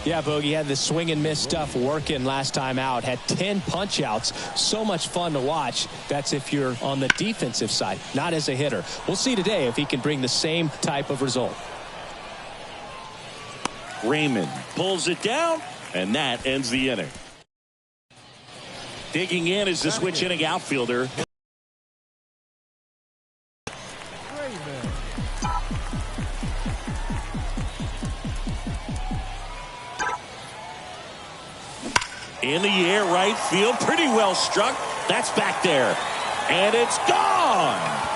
Yeah, Bogey had the swing and miss stuff working last time out. Had 10 punch outs. So much fun to watch. That's if you're on the defensive side, not as a hitter. We'll see today if he can bring the same type of result. Raymond pulls it down, and that ends the inning. Digging in is the switch inning outfielder. In the air, right field. Pretty well struck. That's back there. And it's gone.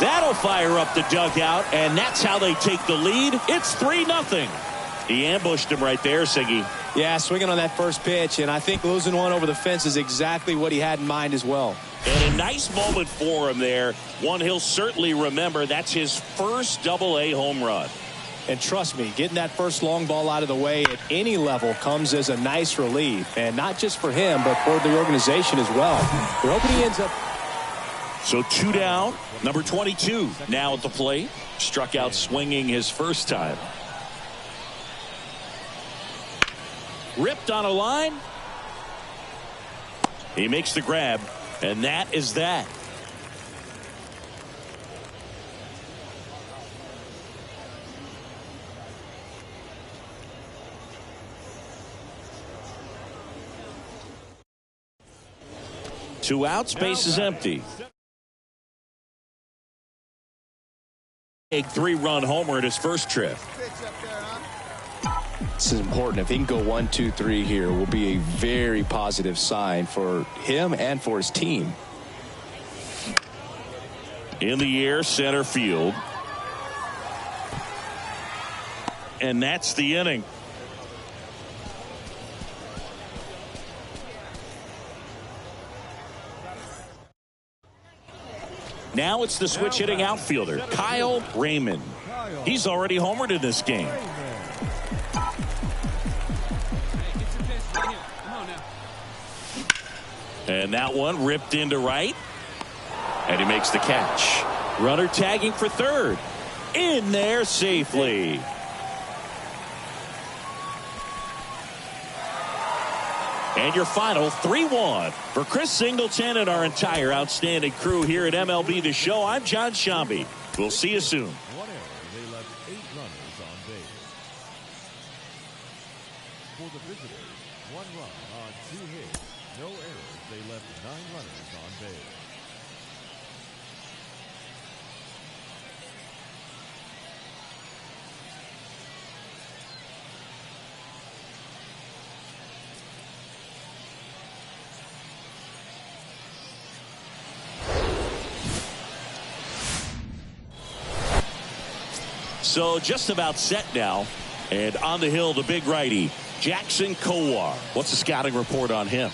That'll fire up the dugout, and that's how they take the lead. It's 3-0. He ambushed him right there, Siggy. Yeah, swinging on that first pitch, and I think losing one over the fence is exactly what he had in mind as well. And a nice moment for him there. One he'll certainly remember. That's his first Double-A home run. And trust me, getting that first long ball out of the way at any level comes as a nice relief. And not just for him, but for the organization as well. We're hoping he ends up. So 2 down. Number 22 now at the plate. Struck out swinging his first time. Ripped on a line. He makes the grab. And that is that. Two outs, base is empty. A 3-run homer at his first trip. This is important. If he can go 1, 2, 3 here, will be a very positive sign for him and for his team. In the air, center field. And that's the inning. Now it's the switch hitting outfielder, Kyle Raymond. He's already homered in this game. And that one ripped into right. And he makes the catch. Runner tagging for third. In there safely. And your final 3-1 for Chris Singleton and our entire outstanding crew here at MLB The Show. I'm John Shambi. We'll see you soon. One error. They left 8 runners on base. For the visitors, 1 run on 2 hits. No errors. They left 9 runners on base. So just about set now. And on the hill, the big righty, Jackson Kowar. What's the scouting report on him?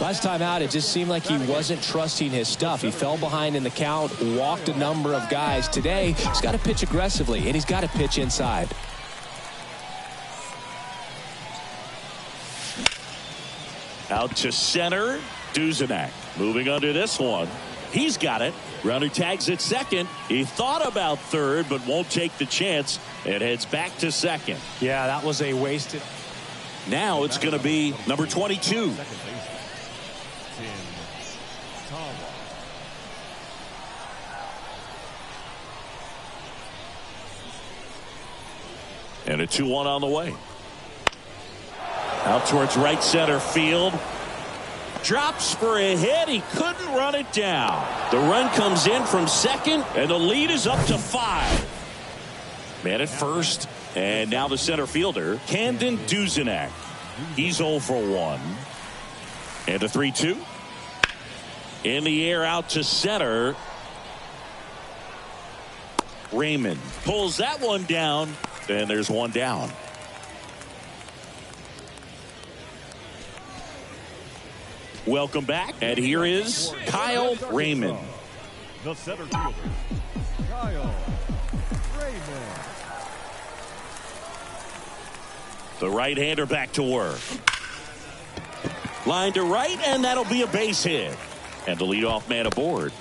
Last time out, it just seemed like he wasn't trusting his stuff. He fell behind in the count, walked a number of guys. Today, he's got to pitch aggressively, and he's got to pitch inside. Out to center, Duzenak. Moving under this one. He's got it. Runner tags at second. He thought about third, but won't take the chance and heads back to second. Yeah, that was a wasted. Now it's going to be number 22. And a 2-1 on the way. Out towards right center field. Drops for a hit. He couldn't run it down. The run comes in from second, and the lead is up to 5. Man at first, and now the center fielder, Camden Duzenak. He's 0 for 1. And a 3-2. In the air out to center. Raymond pulls that one down, and there's one down. Welcome back, and here is Kyle Raymond. The center fielder, Kyle Raymond. The right-hander back to work. Line to right, and that'll be a base hit. And the leadoff man aboard.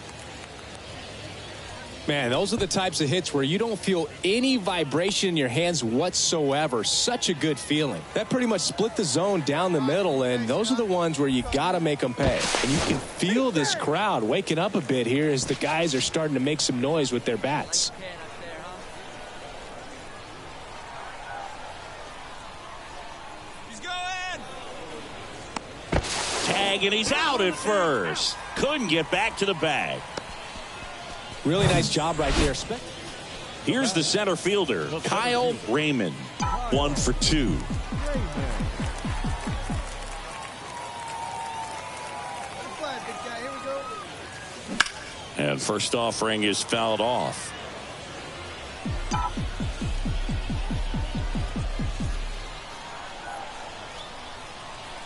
Man, those are the types of hits where you don't feel any vibration in your hands whatsoever. Such a good feeling. That pretty much split the zone down the middle, and those are the ones where you got to make them pay. And you can feel this crowd waking up a bit here as the guys are starting to make some noise with their bats. Tag, and he's out at first. Couldn't get back to the bag. Really nice job right there. Here's the center fielder, Kyle Raymond. 1 for 2. And first offering is fouled off.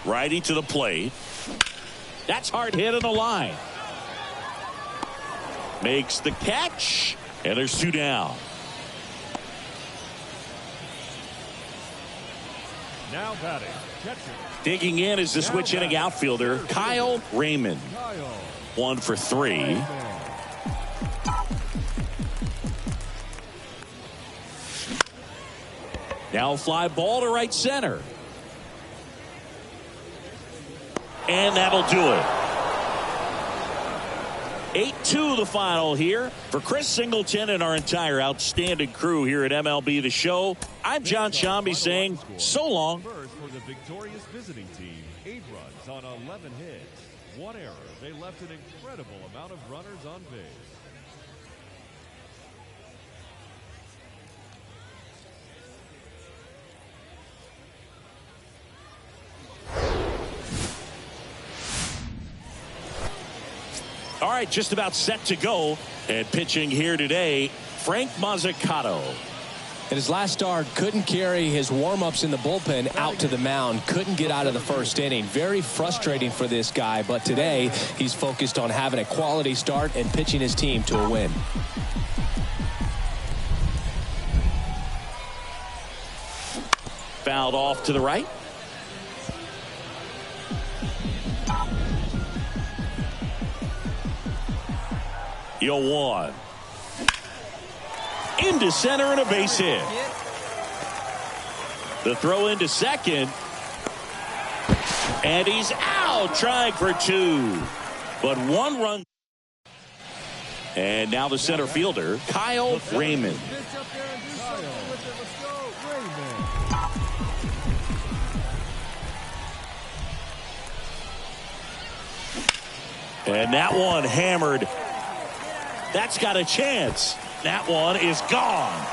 Righty to the plate. That's hard hit on the line. Makes the catch. And there's 2 down. Now batting, catcher. Digging in is the switch hitting outfielder, Kyle Raymond. 1 for 3. Now a fly ball to right center. And that'll do it. 8-2 the final here. For Chris Singleton and our entire outstanding crew here at MLB The Show, I'm John Shambi saying so long. First for the victorious visiting team, 8 runs on 11 hits. 1 error. They left an incredible amount of runners on base. All right, just about set to go. And pitching here today, Frank Mazzucato. In his last start, couldn't carry his warm-ups in the bullpen out to the mound. Couldn't get out of the first inning. Very frustrating for this guy, but today he's focused on having a quality start and pitching his team to a win. Fouled off to the right. Yo, 1. Into center and a base hit. The throw into second. And he's out, trying for 2. But 1 run. And now the center fielder, Kyle Raymond. And that one hammered. That's got a chance. That one is gone.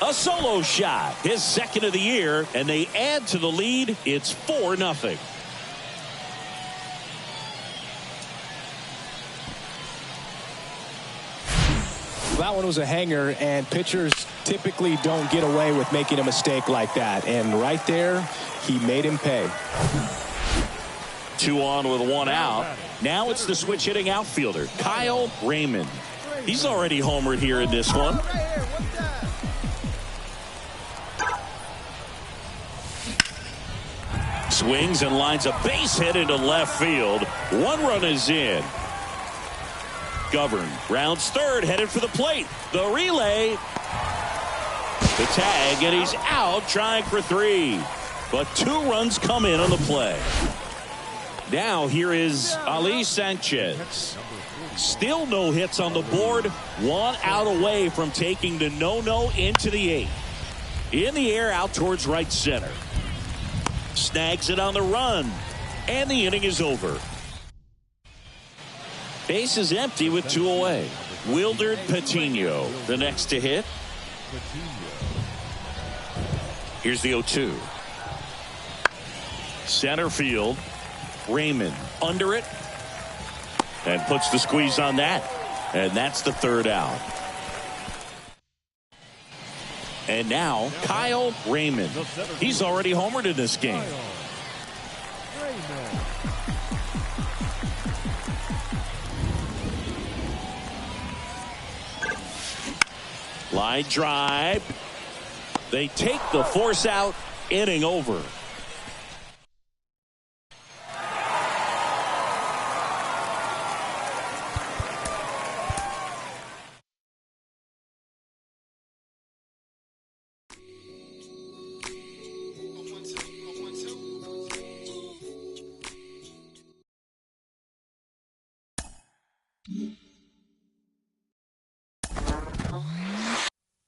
A solo shot, his second of the year, and they add to the lead. It's 4-0. That one was a hanger, and pitchers typically don't get away with making a mistake like that. And right there, he made him pay. 2 on with 1 out. Now it's the switch hitting outfielder, Kyle Raymond. He's already homered here in this one. Swings and lines a base hit into left field. 1 run is in. Govern rounds third, headed for the plate. The relay. The tag, and he's out, trying for 3. But 2 runs come in on the play. Now here is Ali Sanchez. Still no hits on the board. 1 out away from taking the no-no into the 8th. In the air, out towards right center. Snags it on the run. And the inning is over. Base is empty with 2 away. Wilder Patino, the next to hit. Here's the 0-2. Center field. Raymond under it. And puts the squeeze on that. And that's the 3rd out. And now Kyle Raymond. He's already homered in this game. Line drive. They take the force out. Inning over.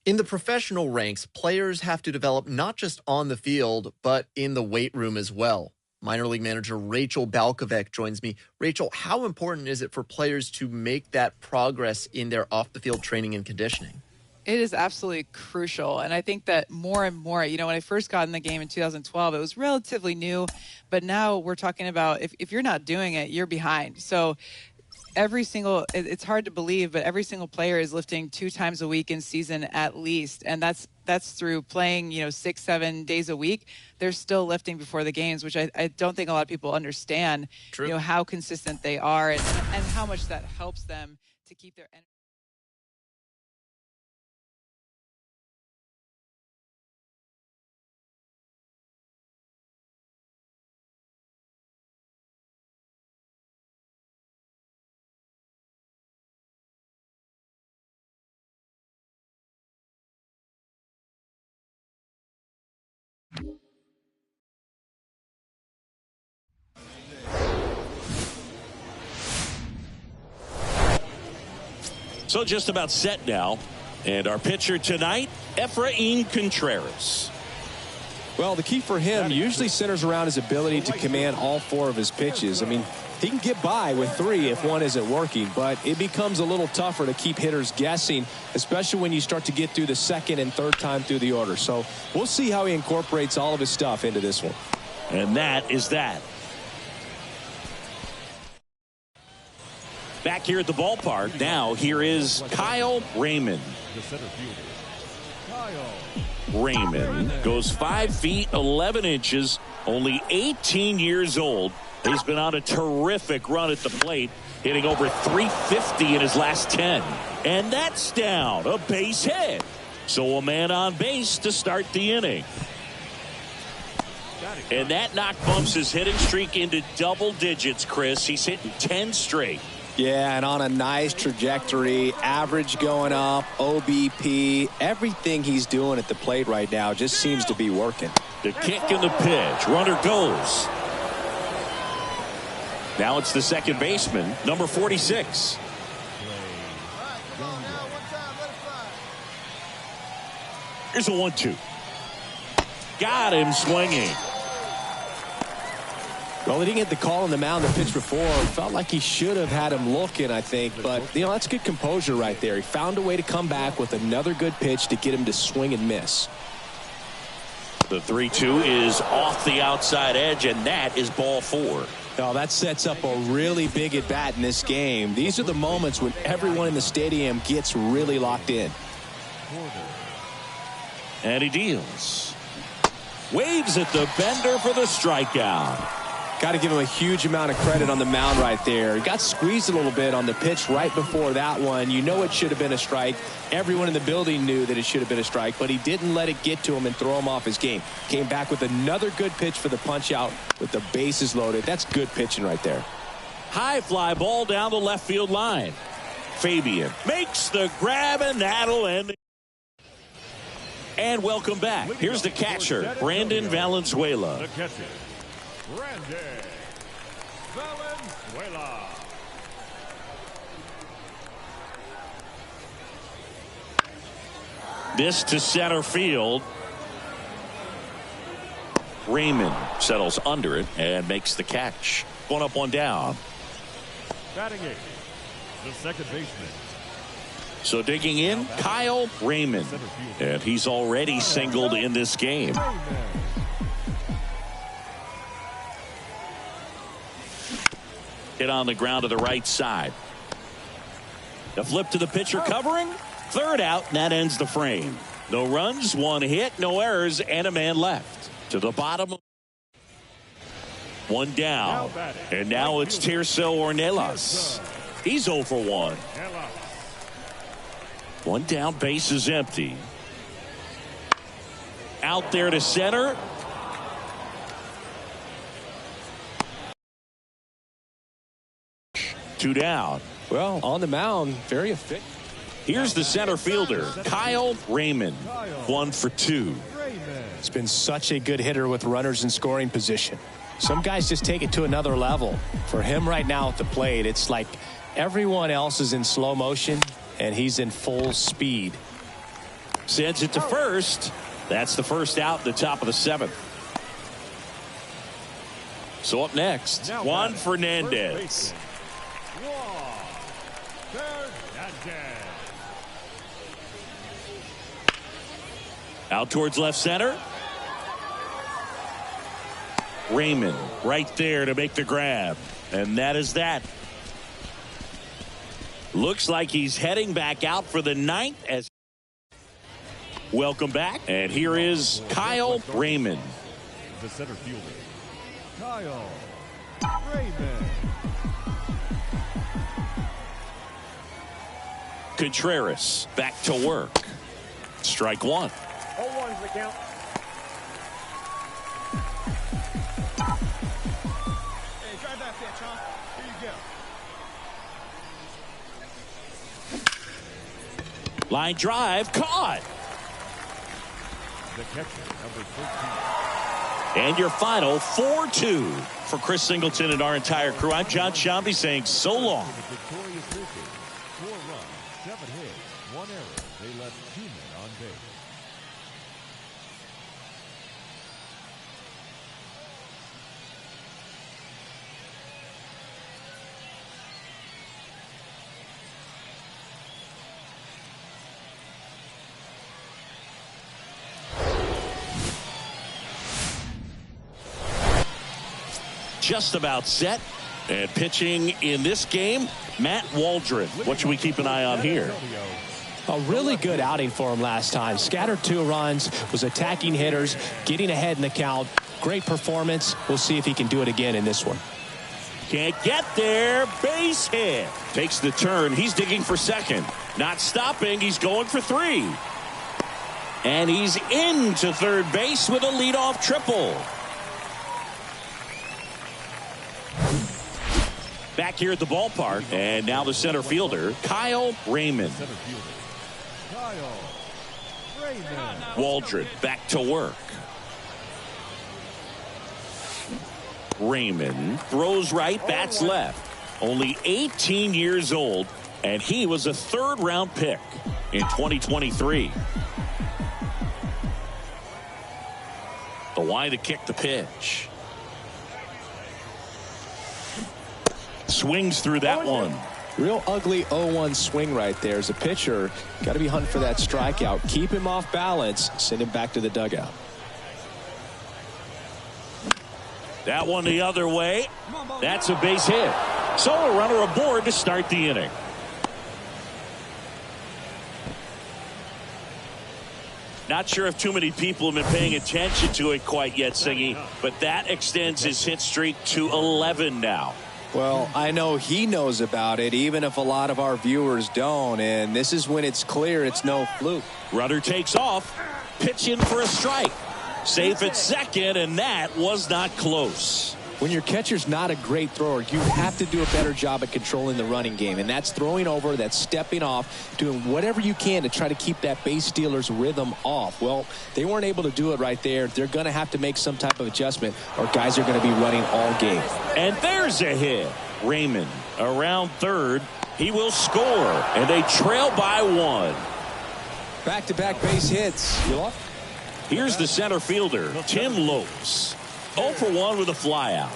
In the professional ranks, players have to develop not just on the field, but in the weight room as well. Minor league manager Rachel Balkovec joins me. Rachel, how important is it for players to make that progress in their off-the-field training and conditioning? It is absolutely crucial. And I think that more and more, when I first got in the game in 2012, it was relatively new. But now we're talking about if you're not doing it, you're behind. So it's hard to believe, but every single player is lifting 2 times a week in season at least. And that's through playing, 6-7 days a week. They're still lifting before the games, which I don't think a lot of people understand. True. How consistent they are and how much that helps them to keep their energy. So just about set now. And our pitcher tonight, Efrain Contreras. Well, the key for him usually centers around his ability to command all 4 of his pitches. I mean, he can get by with 3 if one isn't working, but it becomes a little tougher to keep hitters guessing, especially when you start to get through the second and third time through the order. So we'll see how he incorporates all of his stuff into this one. And that is that. Back here at the ballpark, now here is Kyle Raymond. The center fielder, Kyle Raymond goes 5 feet 11 inches, only 18 years old. He's been on a terrific run at the plate, hitting over 350 in his last 10. And that's down, a base hit. So a man on base to start the inning. And that knock bumps his hitting streak into double digits, Chris. He's hitting 10 straight. Yeah, and on a nice trajectory, average going up, OBP, everything he's doing at the plate right now just seems to be working. The kick and the pitch. Runner goes. Now it's the second baseman, number 46. Here's a 1-2. Got him swinging. Well, he didn't get the call on the mound the pitch before. Felt like he should have had him looking, I think. But, that's good composure right there. He found a way to come back with another good pitch to get him to swing and miss. The 3-2 is off the outside edge, and that is ball 4. Oh, that sets up a really big at-bat in this game. These are the moments when everyone in the stadium gets really locked in. And he deals. Waves at the bender for the strikeout. Got to give him a huge amount of credit on the mound right there. He got squeezed a little bit on the pitch right before that one. You know it should have been a strike. Everyone in the building knew that it should have been a strike, but he didn't let it get to him and throw him off his game. Came back with another good pitch for the punch out with the bases loaded. That's good pitching right there. High fly ball down the left field line. Fabian makes the grab, and that'll end. And welcome back. Here's the catcher, Brandon Valenzuela. The catcher, Brandon Valenzuela. This to center field. Raymond settles under it and makes the catch. 1 up, 1 down. Batting 8, the second baseman. So digging in, Kyle Raymond. And he's already singled in this game. Hit on the ground to the right side. The flip to the pitcher covering. Third out, and that ends the frame. No runs, 1 hit, no errors, and a man left. To the bottom. 1 down. And now it's Tirso Ornelas. He's 0 for 1. 1 down, base is empty. Out there to center. Two down. Well, on the mound, very efficient. Here's the center fielder, Kyle Raymond. 1 for 2. It's been such a good hitter with runners in scoring position. Some guys just take it to another level. For him right now at the plate, it's like everyone else is in slow motion and he's in full speed. Sends it to first. That's the first out in the top of the 7th. So up next, Juan Fernandez. Out towards left center. Raymond right there to make the grab. And that is that. Looks like he's heading back out for the ninth. As welcome back, and here is Kyle Raymond. The center fielder, Kyle Raymond. Contreras back to work. Strike one. 0-1's the count. Hey, drive that pitch, huh? Here you go. Line drive, caught. The catcher, number 13. And your final 4-2 for Chris Singleton and our entire crew. I'm John Shambi saying so long. The victorious pitchers, 4 runs, 7 hits, 1 error. They left 2 men on base. Just about set. And pitching in this game, Matt Waldron. What should we keep an eye on here? A really good outing for him last time. Scattered 2 runs, was attacking hitters, getting ahead in the count. Great performance. We'll see if he can do it again in this one. Can't get there. Base hit. Takes the turn. He's digging for second. Not stopping. He's going for 3. And he's into third base with a leadoff triple. Back here at the ballpark, and now the center fielder, Kyle Raymond. Center fielder, Kyle Raymond. Waldron back to work. Raymond throws right, bats left. Only 18 years old, and he was a 3rd-round pick in 2023. The line to kick the pitch. Swings through that one. Real ugly 0-1 swing right there. As a pitcher, got to be hunting for that strikeout. Keep him off balance. Send him back to the dugout. That one the other way. That's a base hit. So a runner aboard to start the inning. Not sure if too many people have been paying attention to it quite yet, Singy, but that extends his hit streak to 11 now. Well, I know he knows about it, even if a lot of our viewers don't. And this is when it's clear it's no fluke. Runner takes off, pitching for a strike. Safe at second, and that was not close. When your catcher's not a great thrower, you have to do a better job at controlling the running game. And that's throwing over, that's stepping off, doing whatever you can to try to keep that base stealer's rhythm off. Well, they weren't able to do it right there. They're going to have to make some type of adjustment, or guys are going to be running all game. And there's a hit. Raymond around third. He will score, and they trail by 1. Back-to-back base hits. Here's the center fielder, Tim Lopes. 0 for 1 with a flyout.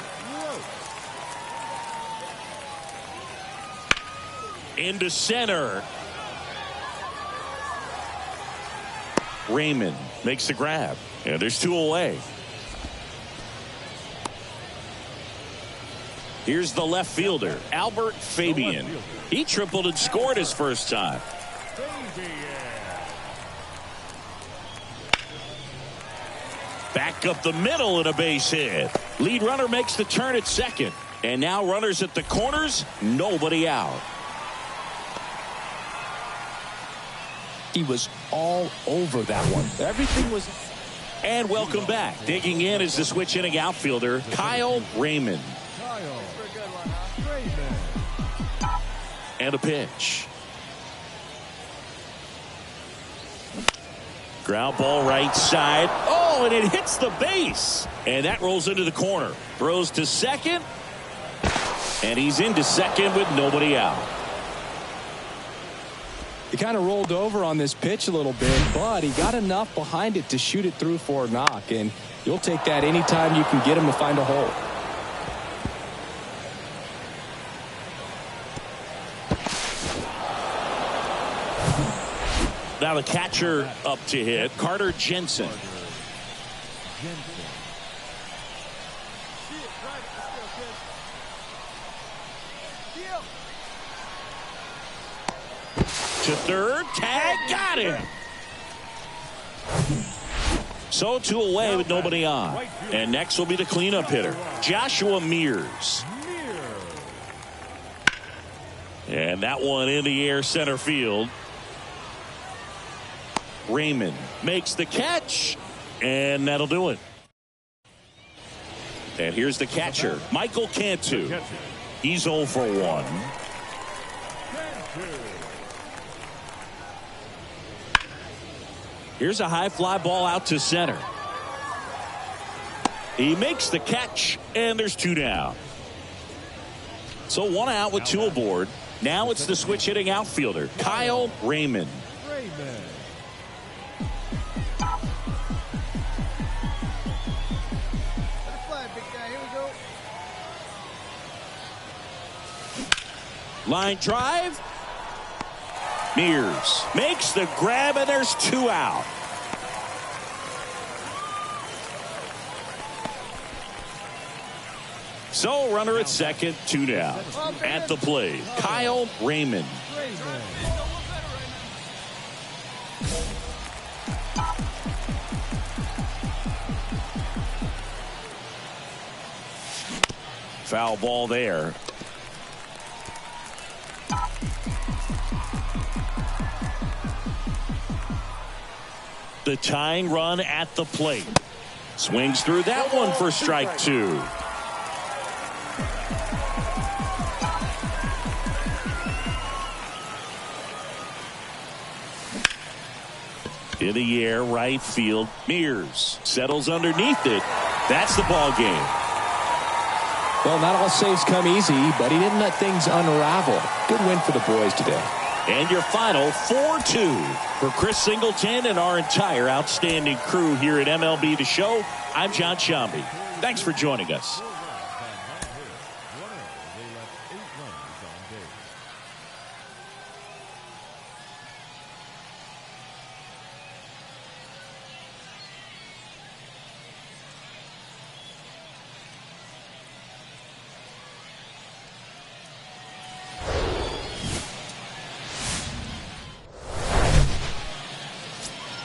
Into center. Raymond makes the grab. And there's 2 away. Here's the left fielder, Albert Fabian. He tripled and scored his first time. Back up the middle and a base hit. Lead runner makes the turn at second. And now runners at the corners, nobody out. He was all over that one. Everything was. And welcome back. Digging in is the switch inning outfielder, Kyle Raymond. Kyle Raymond. And a pitch. Ground ball right side. Oh, and it hits the base. And that rolls into the corner. Throws to second. And he's into second with nobody out. He kind of rolled over on this pitch a little bit, but he got enough behind it to shoot it through for a knock. And you'll take that anytime you can get him to find a hole. Now the catcher up to hit, Carter Jensen. to third. Tag, got him. So 2 away with nobody on. And next will be the cleanup hitter, Joshua Mears. And that one in the air center field. Raymond makes the catch, and that'll do it. And here's the catcher, Michael Cantu. He's 0 for 1. Here's a high fly ball out to center. He makes the catch, and there's 2 down. So 1 out with 2 aboard. Now it's the switch hitting outfielder, Kyle Raymond. Line drive. Mears makes the grab, and there's 2 out. So runner at second, 2 down. At the plate, Kyle Raymond. Foul ball there. The tying run at the plate. Swings through that one for strike 2. In the air, right field. Mears settles underneath it. That's the ball game. Well, not all saves come easy, but he didn't let things unravel. Good win for the boys today. And your final 4-2 for Chris Singleton and our entire outstanding crew here at MLB The Show. I'm John Shambi. Thanks for joining us.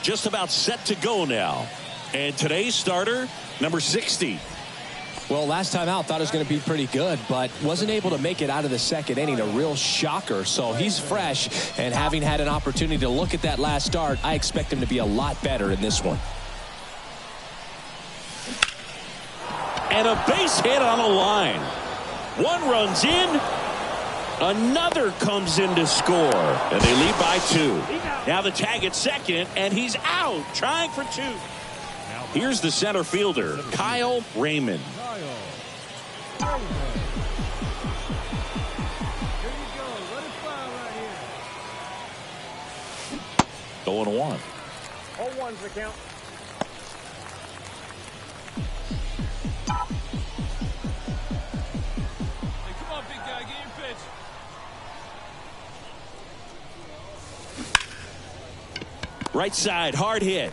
Just about set to go now. And today's starter, number 60. Well, last time out, thought it was going to be pretty good, but wasn't able to make it out of the second inning. A real shocker. So he's fresh, and having had an opportunity to look at that last start, I expect him to be a lot better in this one. And a base hit on a line. One runs in. Another comes in to score, and they lead by 2. Now the tag at second, and he's out, trying for 2. Here's the center fielder, Kyle Raymond. 0-1. 0-1's the count. Right side, hard hit.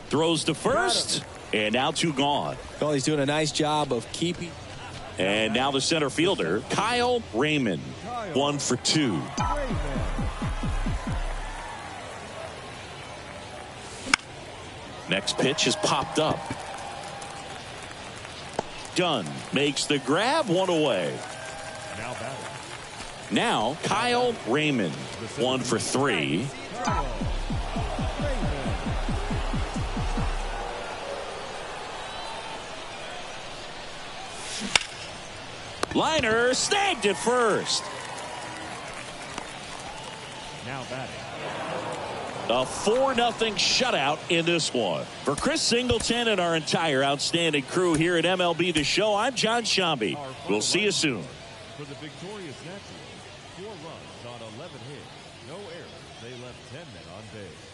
Throws to first, and now 2 gone. Well, he's doing a nice job of keeping. And now the center fielder, Kyle Raymond. 1 for 2. Next pitch is popped up. Dunn makes the grab, 1 away. Now Kyle Raymond. 1 for 3. Liner snagged at first. Now batting. A 4-0 shutout in this one. For Chris Singleton and our entire outstanding crew here at MLB The Show, I'm John Shambi. We'll see you soon. For the victorious Naturals, 4 runs on 11 hits, no errors. They left 10 men on base.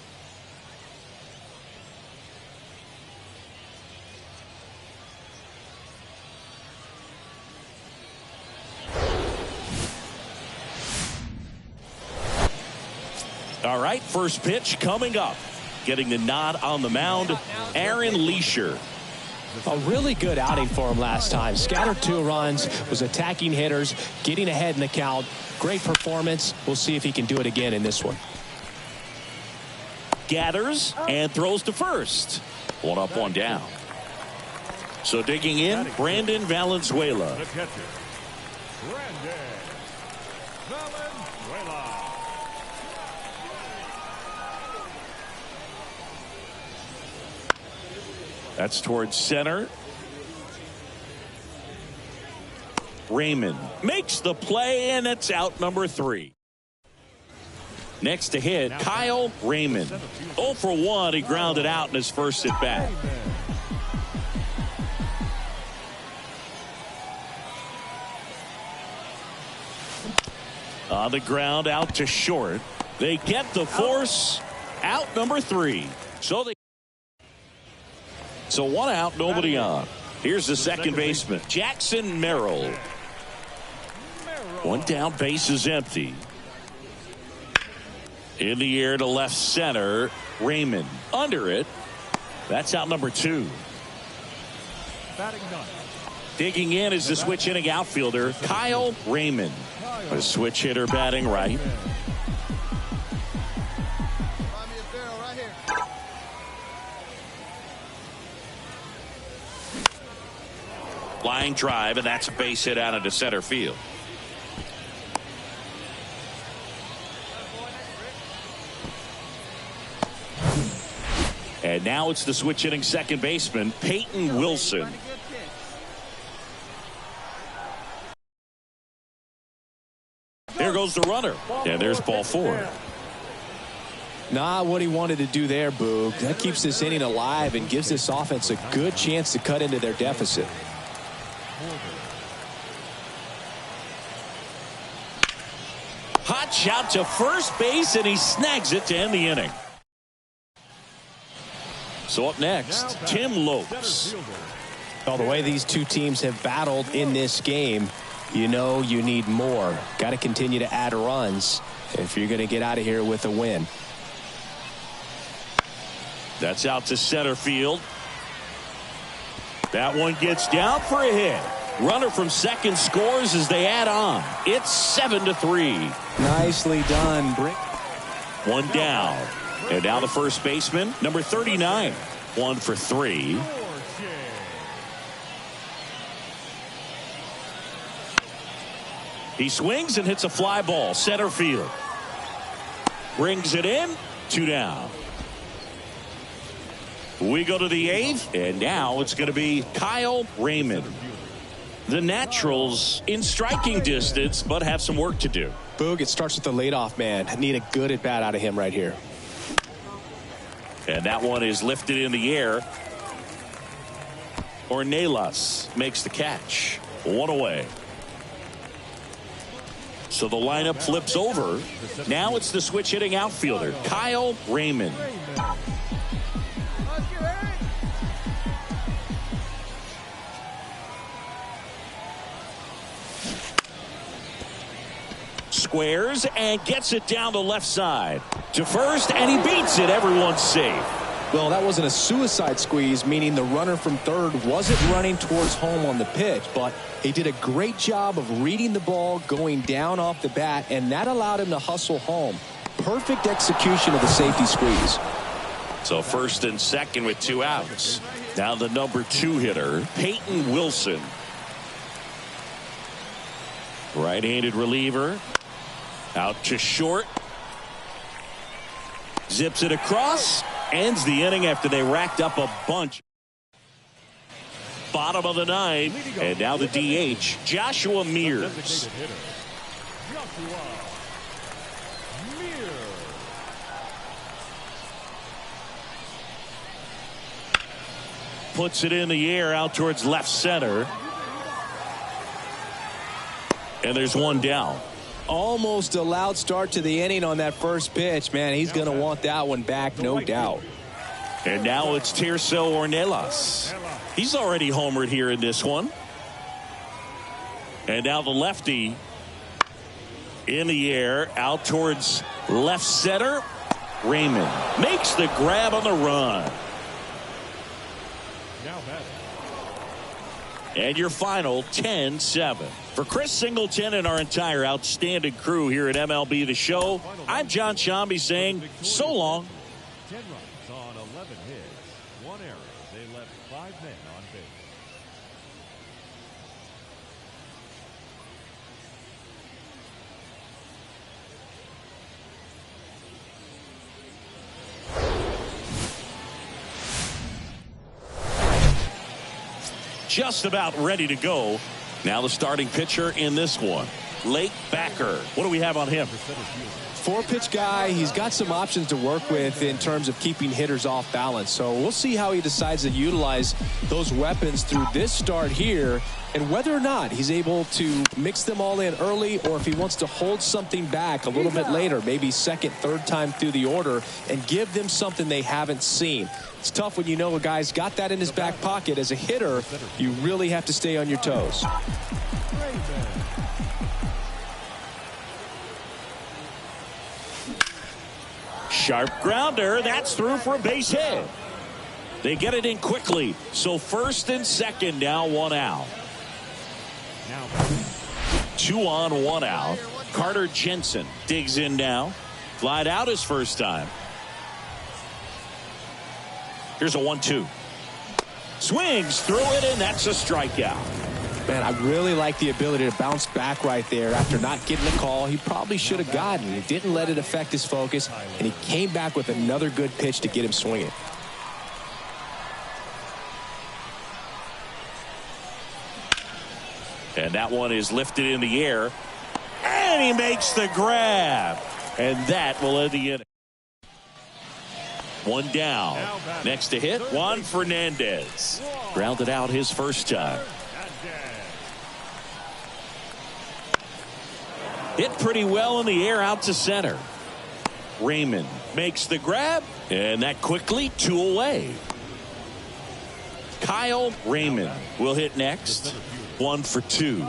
All right, first pitch coming up. Getting the nod on the mound, Aaron Leisure. A really good outing for him last time. Scattered 2 runs, was attacking hitters, getting ahead in the count. Great performance. We'll see if he can do it again in this one. Gathers and throws to first. 1 up, 1 down. So digging in, Brandon Valenzuela. The catcher, Brandon Valenzuela. That's towards center. Raymond makes the play, and it's out number 3. Next to hit, Kyle Raymond. 0 for 1. He grounded out in his first at bat. On the ground, out to short. They get the force. Out number 3. So 1 out, nobody on. Here's the second baseman, Jackson Merrill. 1 down, base is empty. In the air to left center, Raymond. Under it. That's out number 2. Batting 9. Digging in is the switch hitting outfielder, Kyle Raymond. A switch hitter batting right. Line drive, and that's a base hit out into center field. And now it's the switch hitting second baseman, Peyton Wilson. There goes the runner. And there's ball 4. Not what he wanted to do there, Boog. That keeps this inning alive and gives this offense a good chance to cut into their deficit. Hot shot to first base, and he snags it to end the inning. So up next, Tim Lopes. Well, the way these two teams have battled in this game, you know you need more. Got to continue to add runs if you're going to get out of here with a win. That's out to center field. That one gets down for a hit. Runner from second scores as they add on. It's 7-3. Nicely done. 1 down. And now the first baseman, number 39. 1 for 3. He swings and hits a fly ball, center field. Brings it in, 2 down. We go to the 8th, and now it's going to be Kyle Raymond. The Naturals in striking distance, but have some work to do. Boog, it starts with the leadoff man. I need a good at bat out of him right here. And that one is lifted in the air. Ornelas makes the catch. 1 away. So the lineup flips over. Now it's the switch hitting outfielder, Kyle Raymond. Squares and gets it down the left side to first, and he beats it. Everyone's safe. Well, that wasn't a suicide squeeze, meaning the runner from third wasn't running towards home on the pitch, but he did a great job of reading the ball going down off the bat, and that allowed him to hustle home. Perfect execution of the safety squeeze. So first and second with 2 outs. Now the number 2 hitter, Peyton Wilson. Right-handed reliever. Out to short. Zips it across. Ends the inning after they racked up a bunch. Bottom of the 9th. And now the DH, Joshua Mears. Puts it in the air out towards left center. And there's 1 down. Almost a loud start to the inning on that first pitch. Man, he's going to want that one back, no doubt. And now it's Tirso Ornelas. He's already homered here in this one. And now the lefty in the air out towards left center. Raymond makes the grab on the run. And your final 10-7. For Chris Singleton and our entire outstanding crew here at MLB The Show, I'm John Shambi saying so long. 10 runs on 11 hits, 1 error. They left 5 men on base. Just about ready to go. Now the starting pitcher in this one, Lake Backer. What do we have on him? 4-pitch guy. He's got some options to work with in terms of keeping hitters off balance. So we'll see how he decides to utilize those weapons through this start here, and whether or not he's able to mix them all in early, or if he wants to hold something back a little bit later, maybe second, third time through the order, and give them something they haven't seen. It's tough when you know a guy's got that in his back pocket. As a hitter, you really have to stay on your toes. Sharp grounder. That's through for a base hit. They get it in quickly. So first and second, now 1 out. 2 on, 1 out. Carter Jensen digs in now. Flied out his first time. Here's a 1-2. Swings through it, and that's a strikeout. Man, I really like the ability to bounce back right there after not getting the call he probably should have gotten. He didn't let it affect his focus, and he came back with another good pitch to get him swinging. And that one is lifted in the air, and he makes the grab, and that will end the inning. 1 down. Next to hit, Juan Fernandez. Grounded out his first time. Hit pretty well in the air out to center. Raymond makes the grab, and that quickly 2 away. Kyle Raymond will hit next. 1 for 2.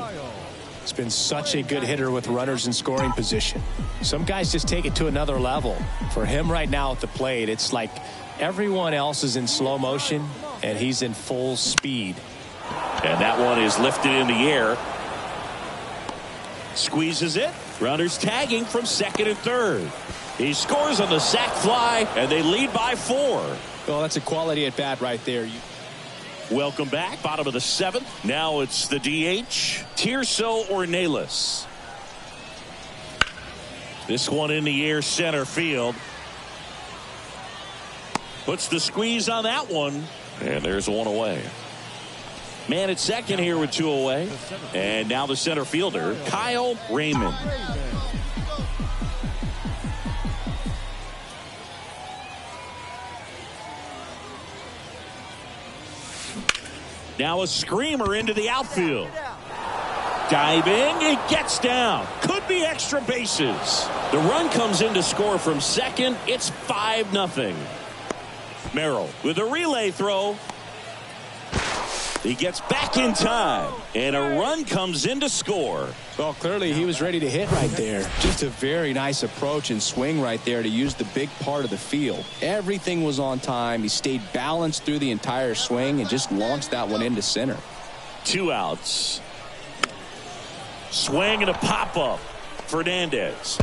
He's been such a good hitter with runners in scoring position. Some guys just take it to another level. For him right now at the plate, it's like everyone else is in slow motion, and he's in full speed. And that one is lifted in the air. Squeezes it. Runners tagging from second and third. He scores on the sac fly, and they lead by 4. Well, that's a quality at bat right there. Welcome back. Bottom of the 7th. Now it's the DH, Tirso Ornelas. This one in the air, center field. Puts the squeeze on that one, and there's 1 away. Man at second here with 2 away. And now the center fielder, Kyle Raymond. Now a screamer into the outfield. Diving, it gets down. Could be extra bases. The run comes in to score from second. It's 5-0. Merrill with a relay throw. He gets back in time, and a run comes in to score. Well, clearly he was ready to hit right there. Just a very nice approach and swing right there to use the big part of the field. Everything was on time. He stayed balanced through the entire swing and just launched that one into center. 2 outs. Swing and a pop-up. Fernandez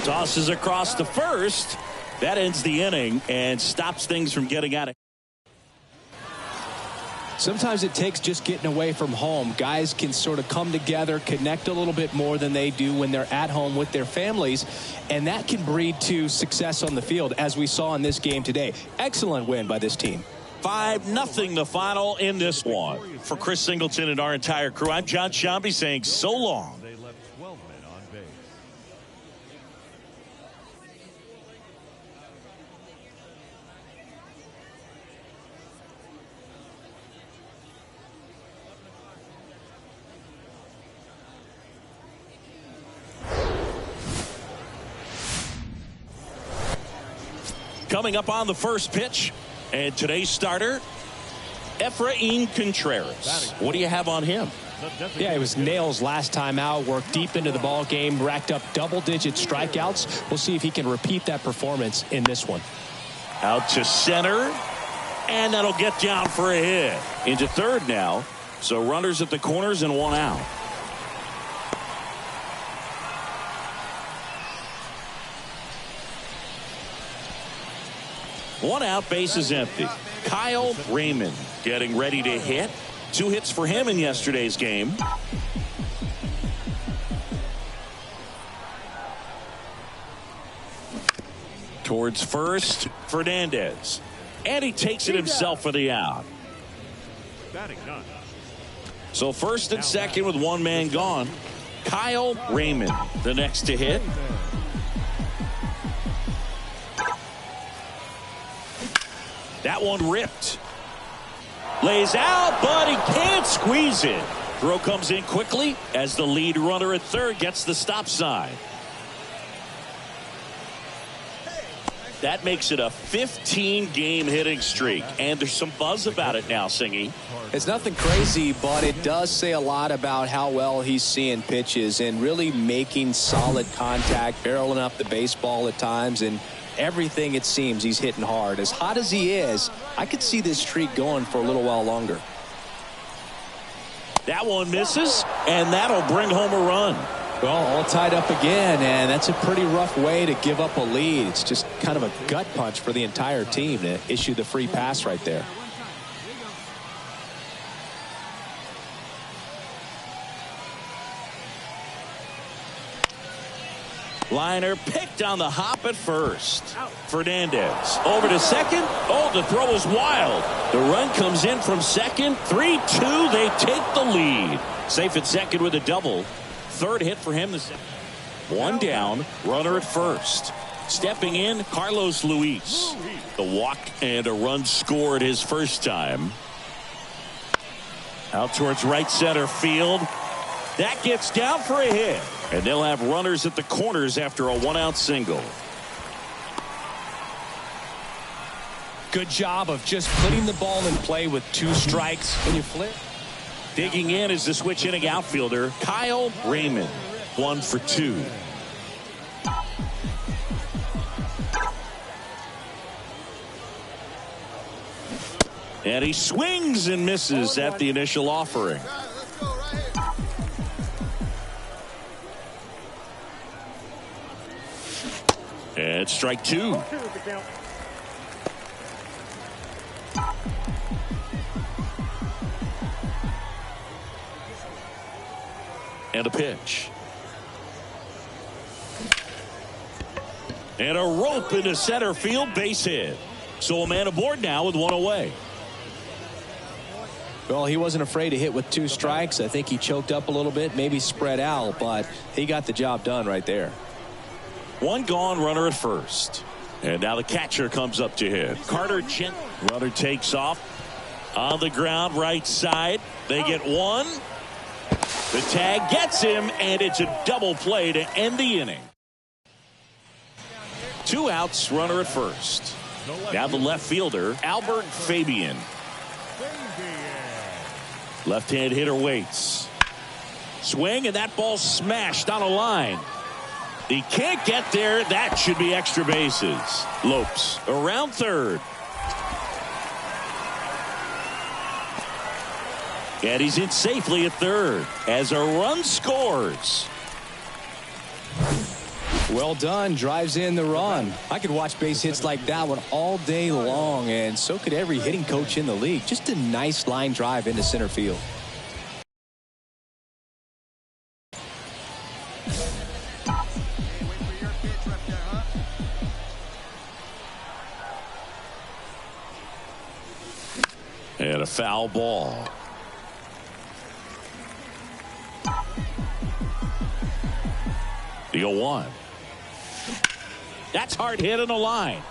tosses across to first. That ends the inning and stops things from getting out of. Sometimes it takes just getting away from home. Guys can sort of come together, connect a little bit more than they do when they're at home with their families, and that can breed to success on the field, as we saw in this game today. Excellent win by this team. 5-0 the final in this one. For Chris Singleton and our entire crew, I'm John Shambi saying so long. They left 12 men on base. Coming up on the first pitch, and today's starter, Efrain Contreras. What do you have on him? Yeah, it was nails last time out, worked deep into the ball game, racked up double-digit strikeouts. We'll see if he can repeat that performance in this one. Out to center, and that'll get down for a hit. Into third now, So runners at the corners and one out. One out, base is empty. Kyle Raymond getting ready to hit. 2 hits for him in yesterday's game. Towards first, Fernandez. And he takes it himself for the out. So first and second with one man gone. Kyle Raymond, the next to hit. That one ripped. Lays out, but he can't squeeze it. Throw comes in quickly as the lead runner at third gets the stop sign. That makes it a 15-game hitting streak. And there's some buzz about it now, Singy. It's nothing crazy, but it does say a lot about how well he's seeing pitches and really making solid contact, barreling up the baseball at times, and everything it seems he's hitting hard. As hot as he is, I could see this streak going for a little while longer. That one misses, and that'll bring home a run. Well, all tied up again, and that's a pretty rough way to give up a lead. It's just kind of a gut punch for the entire team to issue the free pass right there. Liner picked on the hop at first. Fernandez over to second. Oh, the throw is wild. The run comes in from second. 3-2. They take the lead. Safe at second with a double. Third hit for him. One down. Runner at first. Stepping in, Carlos Luis. The walk and a run scored his first time. Out towards right center field. That gets down for a hit. And they'll have runners at the corners after a one-out single. Good job of just putting the ball in play with 2 strikes. When you flip. Digging in is the switch inning outfielder, Kyle Raymond. 1 for 2. And he swings and misses at the initial offering. And strike 2. And a pitch. And a rope into center field, base hit. So a man aboard now with one away. Well, he wasn't afraid to hit with 2 strikes. I think he choked up a little bit, maybe spread out, but he got the job done right there. One gone, runner at first. And now the catcher comes up to hit. Carter Gent. Runner takes off on the ground, right side. They get one. The tag gets him, and it's a double play to end the inning. 2 outs, runner at first. Now the left fielder, Albert Fabian. Left-hand hitter waits. Swing, and that ball smashed on a line. He can't get there. That should be extra bases. Lopes around third. And he's in safely at third as a run scores. Well done. Drives in the run. I could watch base hits like that one all day long, and so could every hitting coach in the league. Just a nice line drive into center field. And a foul ball. The 0-1. That's hard hit on the line.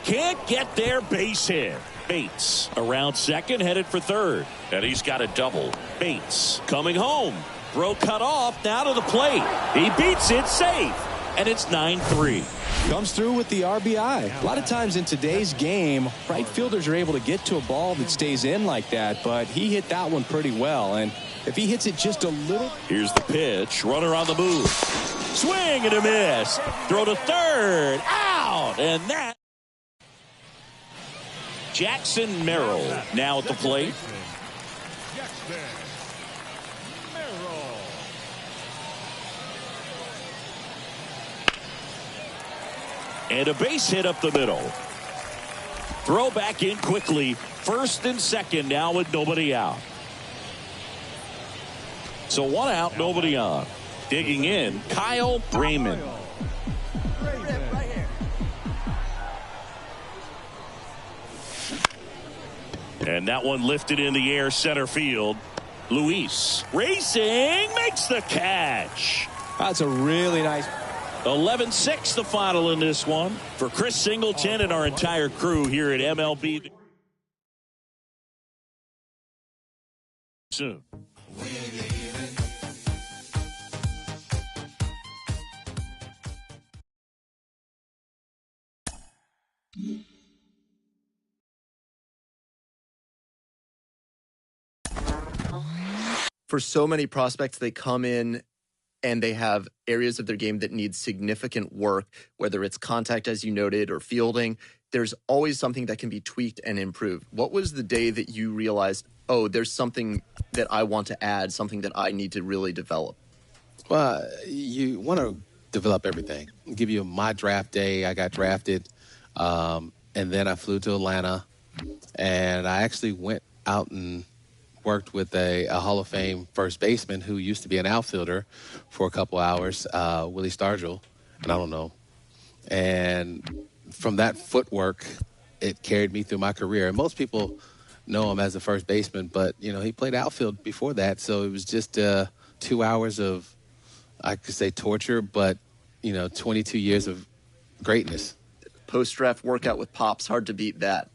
Can't get there, base hit. Bates around second, headed for third. And he's got a double. Bates coming home. Throw cut off, now to the plate. He beats it, safe. And it's 9-3. Comes through with the RBI. A lot of times in today's game, right fielders are able to get to a ball that stays in like that, but he hit that one pretty well. And if he hits it just a little. Here's the pitch. Runner on the move. Swing and a miss. Throw to third. Out. And that. Jackson Merrill now at the plate. Merrill. And a base hit up the middle. Throw back in quickly. First and second now with nobody out. So one out, nobody on. Digging in, Kyle Raymond. And that one lifted in the air center field. Luis racing, makes the catch. That's a really nice. 11-6 the final in this one. For Chris Singleton and our entire crew here at MLB. Soon. For so many prospects, they come in and they have areas of their game that need significant work, whether it's contact, as you noted, or fielding. There's always something that can be tweaked and improved. What was the day that you realized, oh, there's something that I want to add, something that I need to really develop? Well, you want to develop everything. I'll give you my draft day. I got drafted, and then I flew to Atlanta, and I actually went out and worked with a Hall of Fame first baseman who used to be an outfielder for a couple hours, Willie Stargell, and I don't know. And from that footwork, it carried me through my career. And most people know him as a first baseman, but, you know, he played outfield before that, so it was just 2 hours of, I could say, torture, but, 22 years of greatness. Post-draft workout with Pops, hard to beat that.